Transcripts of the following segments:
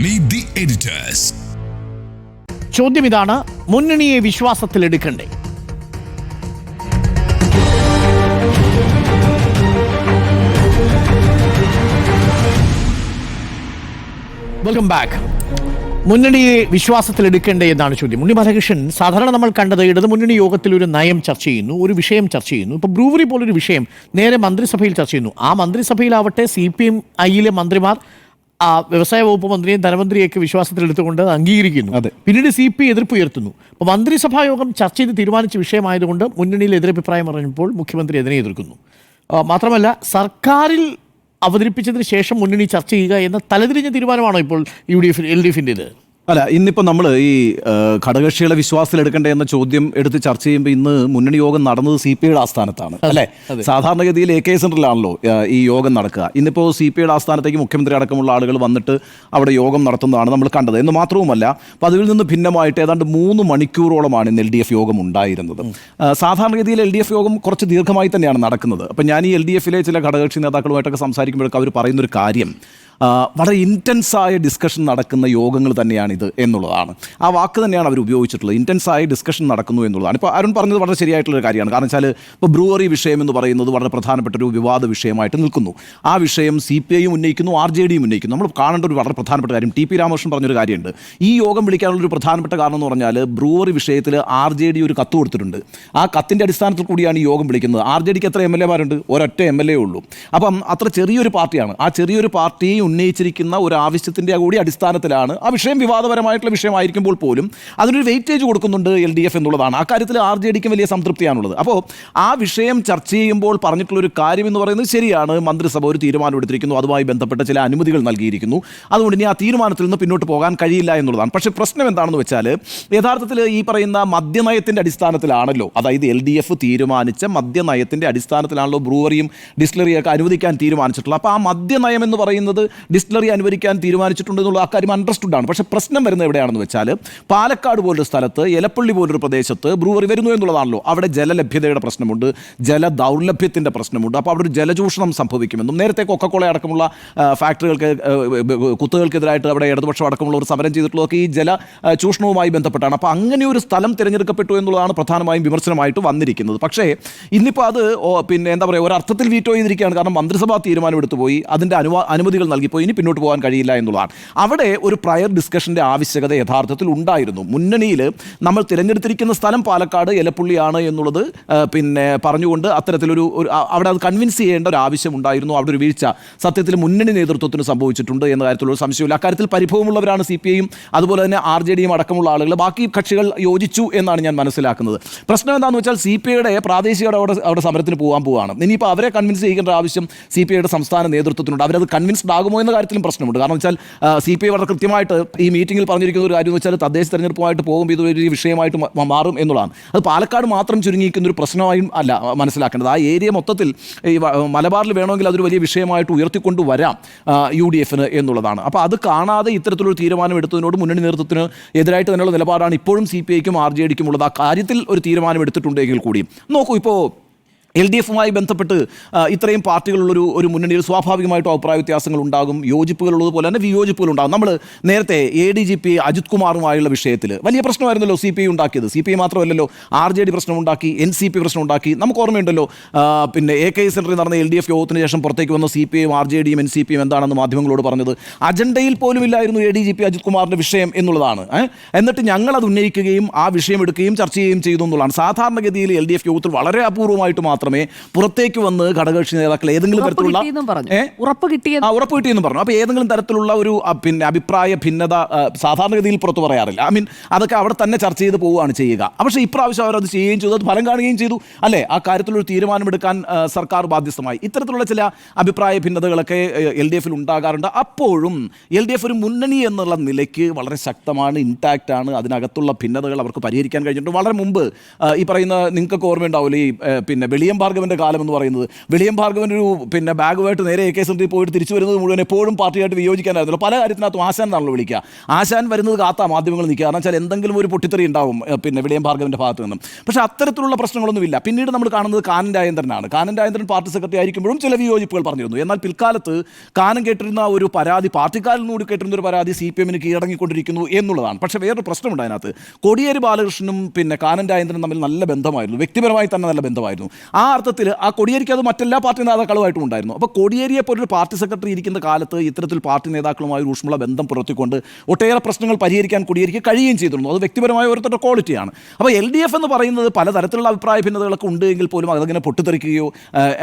Meet the editors. ചോദ്യം ഇതാണ്, മുന്നണിയെ വിശ്വാസത്തിലെടുക്കണ്ടേ? Welcome back. മുന്നണിയെ വിശ്വാസത്തിലെടുക്കേണ്ടേ എന്നാണ് ചോദ്യം. ഉണ്ണി ബാലകൃഷ്ണൻ, സാധാരണ നമ്മൾ കണ്ടത് ഇടതു മുന്നണി യോഗത്തിൽ ഒരു നയം ചർച്ച ചെയ്യുന്നു, ഒരു വിഷയം ചർച്ച ചെയ്യുന്നു. ഇപ്പോൾ ബ്രൂവറി പോലൊരു വിഷയം നേരെ മന്ത്രിസഭയിൽ ചർച്ച ചെയ്യുന്നു. ആ മന്ത്രിസഭയിലാവട്ടെ CPI മന്ത്രിമാർ വ്യവസായ വകുപ്പ് മന്ത്രിയും ധനമന്ത്രിയൊക്കെ വിശ്വാസത്തിലെടുത്തുകൊണ്ട് അംഗീകരിക്കുന്നു. പിന്നീട് CPI എതിർപ്പ് ഉയർത്തുന്നു. അപ്പോൾ മന്ത്രിസഭാ യോഗം ചർച്ച ചെയ്ത് തീരുമാനിച്ച വിഷയമായതുകൊണ്ട് മുന്നണിയിൽ എതിരഭിപ്രായം പറഞ്ഞപ്പോൾ മുഖ്യമന്ത്രി അതിനെ എതിർക്കുന്നു. മാത്രമല്ല, സർക്കാരിൽ അവതരിപ്പിച്ചതിന് ശേഷം മുന്നണി ചർച്ച ചെയ്യുക എന്ന തലതിരിഞ്ഞ തീരുമാനമാണോ ഇപ്പോൾ LDF-ന്റേത്? അല്ല, ഇന്നിപ്പോൾ നമ്മൾ ഈ ഘടകകക്ഷികളെ വിശ്വാസത്തിലെടുക്കണ്ടേ എന്ന ചോദ്യം എടുത്ത് ചർച്ച ചെയ്യുമ്പോൾ ഇന്ന് മുന്നണി യോഗം നടന്നത് CPIയുടെ ആസ്ഥാനത്താണ്, അല്ലേ? സാധാരണഗതിയിൽ AK സെന്ററിലാണല്ലോ ഈ യോഗം നടക്കുക. ഇന്നിപ്പോൾ CPIയുടെ ആസ്ഥാനത്തേക്ക് മുഖ്യമന്ത്രി അടക്കമുള്ള ആളുകൾ വന്നിട്ട് അവിടെ യോഗം നടത്തുന്നതാണ് നമ്മൾ കണ്ടത്. എന്ന് മാത്രവുമല്ല, അപ്പോൾ അതിൽ നിന്ന് ഭിന്നമായിട്ട് ഏതാണ്ട് 3 മണിക്കൂറോളമാണ് ഇന്ന് LDF യോഗം ഉണ്ടായിരുന്നത്. സാധാരണഗതിയിൽ LDF യോഗം കുറച്ച് ദീർഘമായി തന്നെയാണ് നടക്കുന്നത്. അപ്പം ഞാൻ ഈ LDF-ലെ ചില ഘടകകക്ഷി നേതാക്കളുമായിട്ടൊക്കെ സംസാരിക്കുമ്പോഴൊക്കെ അവർ പറയുന്നൊരു കാര്യം, വളരെ ഇൻറ്റൻസായ ഡിസ്കഷൻ നടക്കുന്ന യോഗങ്ങൾ തന്നെയാണിത് എന്നുള്ളതാണ്. ആ വാക്ക് തന്നെയാണ് അവർ ഉപയോഗിച്ചിട്ടുള്ളത്. ഇൻറ്റൻസായ ഡിസ്കഷൻ നടക്കുന്നു എന്നുള്ളതാണ്. ഇപ്പോൾ അരുൺ പറഞ്ഞത് വളരെ ശരിയായിട്ടുള്ളൊരു കാര്യമാണ്. കാരണം വെച്ചാൽ ഇപ്പോൾ ബ്രൂവറി വിഷയം എന്ന് പറയുന്നത് വളരെ പ്രധാനപ്പെട്ട ഒരു വിവാദ വിഷയമായിട്ട് നിൽക്കുന്നു. ആ വിഷയം CPI ഉന്നയിക്കുന്നു, RJD ഉന്നയിക്കുന്നു. നമ്മൾ കാണേണ്ട ഒരു വളരെ പ്രധാനപ്പെട്ട കാര്യം, TP രാമകൃഷ്ണൻ പറഞ്ഞൊരു കാര്യമുണ്ട്. ഈ യോഗം വിളിക്കാനുള്ളൊരു പ്രധാനപ്പെട്ട കാരണം എന്ന് പറഞ്ഞാൽ ബ്രൂവറി വിഷയത്തിൽ RJD ഒരു കത്ത് കൊടുത്തിട്ടുണ്ട്. ആ കത്തിൻ്റെ അടിസ്ഥാനത്തിൽ കൂടിയാണ് ഈ യോഗം വിളിക്കുന്നത്. RJDക്ക് എത്ര MLA-മാരുണ്ട്? ഒരൊറ്റ MLA ഉള്ളൂ. അപ്പം അത്ര ചെറിയൊരു പാർട്ടിയാണ്. ആ ചെറിയൊരു പാർട്ടി ഉന്നയിച്ചിരിക്കുന്ന ഒരു ആവശ്യത്തിൻ്റെ കൂടി അടിസ്ഥാനത്തിലാണ് ആ വിഷയം വിവാദപരമായിട്ടുള്ള വിഷയമായിരിക്കുമ്പോൾ പോലും അതിനൊരു വെയിറ്റേജ് കൊടുക്കുന്നുണ്ട് LDF എന്നുള്ളതാണ്. ആ കാര്യത്തിൽ RJDക്കും വലിയ സംതൃപ്തിയാണുള്ളത്. അപ്പോൾ ആ വിഷയം ചർച്ച ചെയ്യുമ്പോൾ പറഞ്ഞിട്ടുള്ളൊരു കാര്യം എന്ന് പറയുന്നത് ശരിയാണ്. മന്ത്രിസഭ ഒരു തീരുമാനം എടുത്തിരിക്കുന്നു, അതുമായി ബന്ധപ്പെട്ട ചില അനുമതികൾ നൽകിയിരിക്കുന്നു. അതുകൊണ്ട് ഇനി ആ തീരുമാനത്തിൽ നിന്ന് പിന്നോട്ട് പോകാൻ കഴിയില്ല എന്നുള്ളതാണ്. പക്ഷേ പ്രശ്നം എന്താണെന്ന് വെച്ചാൽ, യഥാർത്ഥത്തിൽ ഈ പറയുന്ന മദ്യനയത്തിൻ്റെ അടിസ്ഥാനത്തിലാണല്ലോ, അതായത് LDF തീരുമാനിച്ച മദ്യനയത്തിൻ്റെ അടിസ്ഥാനത്തിലാണല്ലോ ബ്രൂവറിയും ഡിസ്റ്റിലറിയൊക്കെ അനുവദിക്കാൻ തീരുമാനിച്ചിട്ടുള്ളത്. അപ്പോൾ ആ മദ്യനയം എന്ന് പറയുന്നത് ഡിസ്റ്റിലറി അനുവദിക്കാൻ തീരുമാനിച്ചിട്ടുണ്ട് എന്നുള്ള ആ കാര്യം അണ്ടർസ്റ്റുഡാണ്. പക്ഷേ പ്രശ്നം വരുന്നത് എവിടെയാണെന്ന് വെച്ചാൽ, പാലക്കാട് പോലൊരു സ്ഥലത്ത്, എലപ്പള്ളി പോലൊരു പ്രദേശത്ത് ബ്രൂവറി വരുന്നു എന്നുള്ളതാണല്ലോ. അവിടെ ജലലഭ്യതയുടെ പ്രശ്നമുണ്ട്, ജല ദൗർലഭ്യത്തിൻ്റെ പ്രശ്നമുണ്ട്. അപ്പോൾ അവിടെ ഒരു ജലചൂഷണം സംഭവിക്കുമെന്നും നേരത്തെ കൊക്കക്കോള അടക്കമുള്ള ഫാക്ടറികൾക്ക് കുത്തുകൾക്കെതിരായിട്ട് അവിടെ ഇടതുപക്ഷം അടക്കമുള്ള ഒരു സമരം ചെയ്തിട്ടുള്ളതൊക്കെ ഈ ജല ചൂഷണവുമായി ബന്ധപ്പെട്ടാണ്. അപ്പോൾ അങ്ങനെ ഒരു സ്ഥലം തിരഞ്ഞെടുക്കപ്പെട്ടു എന്നുള്ളതാണ് പ്രധാനമായും വിമർശനമായിട്ട് വന്നിരിക്കുന്നത്. പക്ഷേ ഇന്നിപ്പോൾ അത് പിന്നെ എന്താ പറയുക, ഒരർത്ഥത്തിൽ വീറ്റോ ചെയ്തിരിക്കുകയാണ്. കാരണം മന്ത്രിസഭാ തീരുമാനം എടുത്തു പോയി, അതിൻ്റെ അനുമതികൾ നൽകിപ്പോയി, ഇനി പിന്നോട്ട് പോകാൻ കഴിയില്ല എന്നുള്ളതാണ്. അവിടെ ഒരു പ്രയർ ഡിസ്കഷൻ്റെ ആവശ്യകത യഥാർത്ഥത്തിൽ ഉണ്ടായിരുന്നു. മുന്നണിയിൽ നമ്മൾ തിരഞ്ഞെടുത്തിരിക്കുന്ന സ്ഥലം പാലക്കാട് എലപ്പുള്ളിയാണ് എന്നുള്ളത് പിന്നെ പറഞ്ഞുകൊണ്ട് അത്തരത്തിലൊരു അവിടെ അത് കൺവിൻസ് ചെയ്യേണ്ട ഒരു ആവശ്യം ഉണ്ടായിരുന്നു. അവിടെ ഒരു വീഴ്ച സത്യത്തിൽ മുന്നണി നേതൃത്വത്തിന് സംഭവിച്ചിട്ടുണ്ട് എന്ന കാര്യത്തിലുള്ള സംശയമില്ല. അക്കാര്യത്തിൽ പരിഭവമുള്ളവരാണ് CPIയും അതുപോലെ തന്നെ RJDയും അടക്കമുള്ള ആളുകൾ. ബാക്കി കക്ഷികൾ യോജിച്ചു എന്നാണ് ഞാൻ മനസ്സിലാക്കുന്നത്. പ്രശ്നം എന്താണെന്ന് വെച്ചാൽ, CPIയുടെ പ്രാദേശിക അവിടെ സമരത്തിന് പോവുകയാണ്. ഇനിയിപ്പോൾ അവരെ കൺവിൻസ് ചെയ്യേണ്ട ആവശ്യം CPIയുടെ സംസ്ഥാന നേതൃത്വത്തിനുണ്ട്. അവരത് കൺവിൻസ്ഡ് ആകുമോ എന്ന കാര്യത്തിലും പ്രശ്നമുണ്ട്. കാരണം വെച്ചാൽ CPI വളരെ കൃത്യമായിട്ട് ഈ മീറ്റിംഗിൽ പറഞ്ഞിരിക്കുന്ന ഒരു കാര്യം എന്ന് വെച്ചാൽ, തദ്ദേശ തെരഞ്ഞെടുപ്പുമായിട്ട് പോകുമ്പോൾ ഇതൊരു വിഷയമായിട്ട് മാറും എന്നുള്ളതാണ്. അത് പാലക്കാട് മാത്രം ചുരുങ്ങിയിരിക്കുന്ന ഒരു പ്രശ്നമായും അല്ല മനസ്സിലാക്കേണ്ടത്. ആ ഏരിയ മൊത്തത്തിൽ ഈ മലബാറിൽ വേണമെങ്കിൽ അതൊരു വലിയ വിഷയമായിട്ട് ഉയർത്തിക്കൊണ്ടുവരാം UDF-ന് എന്നുള്ളതാണ്. അപ്പോൾ അത് കാണാതെ ഇത്തരത്തിലൊരു തീരുമാനം എടുത്തതിനോട് മുന്നണി നേതൃത്വത്തിന് എതിരായിട്ട് തന്നെയുള്ള നിലപാടാണ് ഇപ്പോഴും CPIക്കും RJDക്കും ഉള്ളത്. ആ കാര്യത്തിൽ ഒരു തീരുമാനം എടുത്തിട്ടുണ്ടെങ്കിൽ കൂടിയും നോക്കൂ, ഇപ്പോൾ LDF-മായി ബന്ധപ്പെട്ട് ഇത്രയും പാർട്ടികളുള്ളൊരു മുന്നണിയിൽ സ്വാഭാവികമായിട്ടും അഭിപ്രായ വ്യത്യാസങ്ങൾ ഉണ്ടാകും, യോജിപ്പുകളുള്ളതുപോലെ തന്നെ വിയോജിപ്പുകളുണ്ടാകും. നമ്മൾ നേരത്തെ ADGP അജിത് കുമാറുമായുള്ള വിഷയത്തിൽ വലിയ പ്രശ്നമായിരുന്നല്ലോ CPI ഉണ്ടാക്കിയത്. CPI മാത്രമല്ലല്ലോ, RJD പ്രശ്നമുണ്ടാക്കി, NCP പ്രശ്നമുണ്ടാക്കി. നമുക്ക് ഓർമ്മയുണ്ടല്ലോ, പിന്നെ AK സെൻറ്ററിൽ നടന്ന LDF യോഗത്തിന് ശേഷം പുറത്തേക്ക് വന്ന CPIയും RJDയും NCPയും എന്താണെന്ന് മാധ്യമങ്ങളോട് പറഞ്ഞത്, അജണ്ടയിൽ പോലും ഇല്ലായിരുന്നു ADGP അജിത് കുമാറിൻ്റെ വിഷയം എന്നുള്ളതാണ്. എന്നിട്ട് ഞങ്ങളത് ഉന്നയിക്കുകയും ആ വിഷയം എടുക്കുകയും ചർച്ച ചെയ്യുകയും ചെയ്തു എന്നുള്ളതാണ്. സാധാരണഗതിയിൽ LDF യോഗത്തിൽ വളരെ അപൂർവമായിട്ട് മാത്രമേ പുറത്തേക്ക് വന്ന് ഘടകകക്ഷി നേതാക്കൾ ഏതെങ്കിലും തരത്തിലുള്ള ഉറപ്പ് കിട്ടിയെന്ന് പറഞ്ഞു. അപ്പോൾ ഏതെങ്കിലും തരത്തിലുള്ള ഒരു പിന്നെ അഭിപ്രായ ഭിന്നത സാധാരണഗതിയിൽ പുറത്തു പറയാറില്ല. അതൊക്കെ അവിടെ തന്നെ ചർച്ച ചെയ്ത് പോവുകയാണ് ചെയ്യുക. പക്ഷേ ഇപ്രാവശ്യം അവരത് ചെയ്യുകയും ചെയ്തു, അത് ഫലം കാണുകയും ചെയ്തു, അല്ലേ? ആ കാര്യത്തിലൊരു തീരുമാനമെടുക്കാൻ സർക്കാർ ബാധ്യസ്ഥമായി. ഇത്തരത്തിലുള്ള ചില അഭിപ്രായ ഭിന്നതകളൊക്കെ LDF-ൽ ഉണ്ടാകാറുണ്ട്. അപ്പോഴും LDF ഒരു മുന്നണി എന്നുള്ള നിലയ്ക്ക് വളരെ ശക്തമാണ്, ഇൻടാക്റ്റാണ്. അതിനകത്തുള്ള ഭിന്നതകൾ അവർക്ക് പരിഹരിക്കാൻ കഴിഞ്ഞിട്ടുണ്ട്. വളരെ മുമ്പ് ഈ പറയുന്ന, നിങ്ങൾക്കൊക്കെ ഓർമ്മയുണ്ടാവില്ലേ, ഈ പിന്നെ വെളിയം വെളിയം ഭാർഗവന്റെ കാലം എന്ന് പറയുന്നത്. വെളിയം ഭാർഗവൻ ഒരു ബാഗുമായിട്ട് നേരെ AK സെന്ററിൽ പോയിട്ട് തിരിച്ചു വരുന്നത് മുഴുവൻ എപ്പോഴും പാർട്ടിയായിട്ട് വിയോജിക്കാനായിരുന്നല്ലോ. പല കാര്യത്തിനകത്തും ആശാൻ എന്നാണല്ലോ വിളിക്കുക. ആശാൻ വരുന്നത് കാത്താ മാധ്യമങ്ങൾ നിൽക്കുക. കാരണം വെച്ചാൽ എന്തെങ്കിലും ഒരു പൊട്ടിത്തെറി ഉണ്ടാവും വെളിയം ഭാർഗവന്റെ ഭാഗത്ത് നിന്നും. പക്ഷേ അത്തരത്തിലുള്ള പ്രശ്നങ്ങളൊന്നുമില്ല. പിന്നീട് നമ്മൾ കാണുന്നത് കാനൻ രാജേന്ദ്രനാണ്. കാനൻ രാജേന്ദ്രൻ പാർട്ടി സെക്രട്ടറി ആയിരിക്കുമ്പോഴും ചില വിയോജിപ്പുകൾ പറഞ്ഞിരുന്നു. എന്നാൽ പിൽക്കാലത്ത് കാനം കേട്ടിരുന്ന ഒരു പരാതി, പാർട്ടിക്കാരിൽ നിന്നുകൂടി കേട്ടിരുന്ന ഒരു പരാതി CPM-ന് കീഴടങ്ങിക്കൊണ്ടിരിക്കുന്നു എന്നുള്ളതാണ്. പക്ഷേ വേറൊരു പ്രശ്നമുണ്ട് അതിനകത്ത്. കോടിയേരി ബാലകൃഷ്ണനും കാനൻ രാജേന്ദ്രനും തമ്മിൽ നല്ല ബന്ധമായിരുന്നു, വ്യക്തിപരമായി തന്നെ നല്ല ബന്ധമായിരുന്നു. ആ അർത്ഥത്തിൽ ആ കോടിയേരിക്ക് അത് മറ്റെല്ലാ പാർട്ടി നേതാക്കളുമായിട്ടും ഉണ്ടായിരുന്നു. അപ്പോൾ കോടിയേരിയെ പോലൊരു പാർട്ടി സെക്രട്ടറി ഇരിക്കുന്ന കാലത്ത് ഇത്തരത്തിൽ പാർട്ടി നേതാക്കളുമായി ഊഷ്മള ബന്ധം പുലർത്തിക്കൊണ്ട് ഒട്ടേറെ പ്രശ്നങ്ങൾ പരിഹരിക്കാൻ കോടിയേരിക്ക് കഴിയുകയും ചെയ്തിരുന്നു. അത് വ്യക്തിപരമായ ഓരോരുത്തരുടെ ക്വാളിറ്റിയാണ്. അപ്പോൾ LDF എന്ന് പറയുന്നത് പലതരത്തിലുള്ള അഭിപ്രായ ഭിന്നതകളൊക്കെ ഉണ്ട് എങ്കിൽ പോലും അതങ്ങനെ പൊട്ടിത്തെറിക്കുകയോ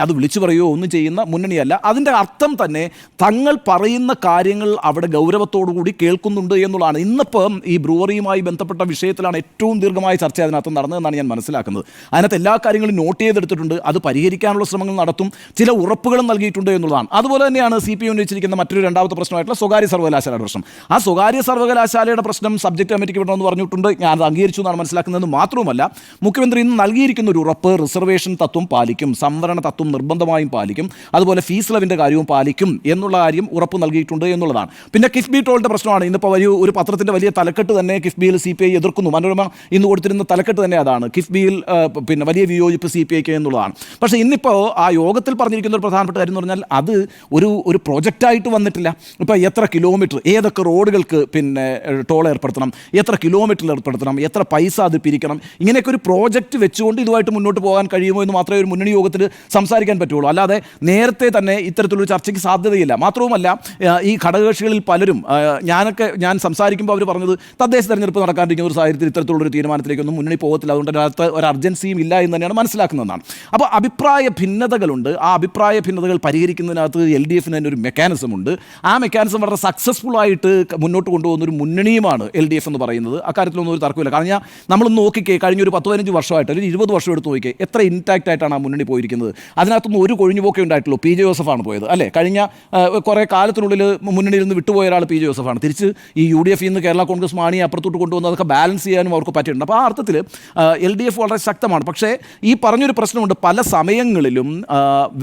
അത് വിളിച്ചു പറയുകയോ ഒന്നും ചെയ്യുന്ന മുന്നണിയല്ല. അതിൻ്റെ അർത്ഥം തന്നെ തങ്ങൾ പറയുന്ന കാര്യങ്ങൾ അവിടെ ഗൗരവത്തോടുകൂടി കേൾക്കുന്നുണ്ട് എന്നുള്ളതാണ്. ഇന്നിപ്പം ഈ ബ്രൂവറിയുമായി ബന്ധപ്പെട്ട വിഷയത്തിലാണ് ഏറ്റവും ദീർഘമായ ചർച്ച അതിനകത്ത് നടന്നതെന്നാണ് ഞാൻ മനസ്സിലാക്കുന്നത്. അതിനകത്ത് എല്ലാ കാര്യങ്ങളും നോട്ട് ചെയ്തെടുത്തിട്ടുണ്ട്. അത് പരിഹരിക്കാനുള്ള ശ്രമങ്ങൾ നടത്തും, ചില ഉറപ്പുകളും നൽകിയിട്ടുണ്ട് എന്നുള്ളതാണ്. അതുപോലെ തന്നെയാണ് CPM ഉന്നയിച്ചിരിക്കുന്ന മറ്റൊരു രണ്ടാമത്തെ പ്രശ്നമായിട്ടുള്ള സ്വകാര്യ സർവകലാശാലയുടെ പ്രശ്നം. ആ സ്വകാര്യ സർവകലാശാലയുടെ പ്രശ്നം സബ്ജക്ട് കമ്മിറ്റിക്ക് വിടണമെന്ന് പറഞ്ഞിട്ടുണ്ട്. ഞാൻ അത് അംഗീകരിച്ചു എന്നാണ് മനസ്സിലാക്കുന്നത്. മാത്രവുമല്ല, മുഖ്യമന്ത്രി ഇന്ന് നൽകിയിരിക്കുന്ന ഒരു ഉറപ്പ് റിസർവേഷൻ തത്വം പാലിക്കും, സംവരണ തത്വം നിർബന്ധമായും പാലിക്കും, അതുപോലെ ഫീസ് ഇളവിൻ്റെ കാര്യവും പാലിക്കും എന്നുള്ള കാര്യം ഉറപ്പ് നൽകിയിട്ടുണ്ട് എന്നുള്ളതാണ്. പിന്നെ കിഫ്ബി ടോളിൻ്റെ പ്രശ്നമാണ്. ഇന്നിപ്പോൾ ഒരു പത്രത്തിൻ്റെ വലിയ തലക്കെട്ട് തന്നെ കിഫ്ബിയിൽ CPI എതിർക്കുന്നു. മനോരമ ഇന്ന് കൊടുത്തിരുന്ന തലക്കെട്ട് തന്നെ അതാണ്, കിഫ്ബിയിൽ വലിയ വിയോജിപ്പ് CPIക്ക് എന്നുള്ളതാണ്. പക്ഷേ ഇന്നിപ്പോൾ ആ യോഗത്തിൽ പറഞ്ഞിരിക്കുന്ന ഒരു പ്രധാനപ്പെട്ട കാര്യം എന്ന് പറഞ്ഞാൽ അത് ഒരു പ്രോജക്റ്റായിട്ട് വന്നിട്ടില്ല. ഇപ്പോൾ എത്ര കിലോമീറ്റർ, ഏതൊക്കെ റോഡുകൾക്ക് ടോൾ ഏർപ്പെടുത്തണം, എത്ര കിലോമീറ്ററിൽ ഏർപ്പെടുത്തണം, എത്ര പൈസ അത് പിരിക്കണം, ഇങ്ങനെയൊക്കെ ഒരു പ്രോജക്റ്റ് വെച്ചുകൊണ്ട് ഇതുമായിട്ട് മുന്നോട്ട് പോകാൻ കഴിയുമോ എന്ന് മാത്രമേ ഒരു മുന്നണി യോഗത്തിൽ സംസാരിക്കാൻ പറ്റുള്ളൂ. അല്ലാതെ നേരത്തെ തന്നെ ഇത്തരത്തിലൊരു ചർച്ചയ്ക്ക് സാധ്യതയില്ല. മാത്രവുമല്ല, ഈ ഘടകകക്ഷികളിൽ പലരും ഞാൻ സംസാരിക്കുമ്പോൾ അവർ പറഞ്ഞത് തദ്ദേശ തെരഞ്ഞെടുപ്പ് നടക്കാണ്ടിരിക്കുന്ന ഒരു സാഹചര്യത്തിൽ ഇത്തരത്തിലുള്ളൊരു തീരുമാനത്തിലേക്കൊന്നും മുന്നണി പോകത്തില്ല, അതുകൊണ്ട് അതിനകത്ത് ഒരു അർജൻസിയും ഇല്ല എന്ന് തന്നെയാണ് മനസ്സിലാക്കുന്നതാണ്. അപ്പോൾ അഭിപ്രായ ഭിന്നതകളുണ്ട്. ആ അഭിപ്രായ ഭിന്നതകൾ പരിഹരിക്കുന്നതിനകത്ത് LDF-ന് തന്നെ ഒരു മെക്കാനിസം ഉണ്ട്. ആ മെക്കാനിസം വളരെ സക്സസ്ഫുൾ ആയിട്ട് മുന്നോട്ട് കൊണ്ടുപോകുന്ന ഒരു മുന്നണിയുമാണ് LDF എന്ന് പറയുന്നത്. അക്കാര്യത്തിലൊന്നും ഒരു തർക്കമില്ല. കാരണം നമ്മളൊന്ന് നോക്കിക്കേ, കഴിഞ്ഞൊരു 10-15 വർഷമായിട്ട്, ഒരു 20 വർഷം എടുത്ത് നോക്കിക്കേ, എത്ര ഇൻടാക്റ്റ് ആയിട്ടാണ് ആ മുന്നണി പോയിരിക്കുന്നത്. അതിനകത്തൊന്നും ഒരു കൊഴിഞ്ഞുപോക്കേ ഉണ്ടായിട്ടുള്ളൂ. PJ ജോസഫാണ് പോയത്, അല്ലേ? കഴിഞ്ഞ കുറേ കാലത്തിനുള്ളിൽ മുന്നണിയിൽ നിന്ന് വിട്ടുപോയ ഒരാൾ PJ ജോസഫാണ്. തിരിച്ച് ഈ UDF നിന്ന് കേരള കോൺഗ്രസ് മാണിയെ അപ്പുറത്തോട്ട് കൊണ്ടുവന്ന് അതൊക്കെ ബാലൻസ് ചെയ്യാനും അവർക്ക് പറ്റിയിട്ടുണ്ട്. അപ്പോൾ ആ അർത്ഥത്തിൽ LDF വളരെ ശക്തമാണ്. പക്ഷേ ഈ പറഞ്ഞൊരു പ്രശ്നമുണ്ട്, പല സമയങ്ങളിലും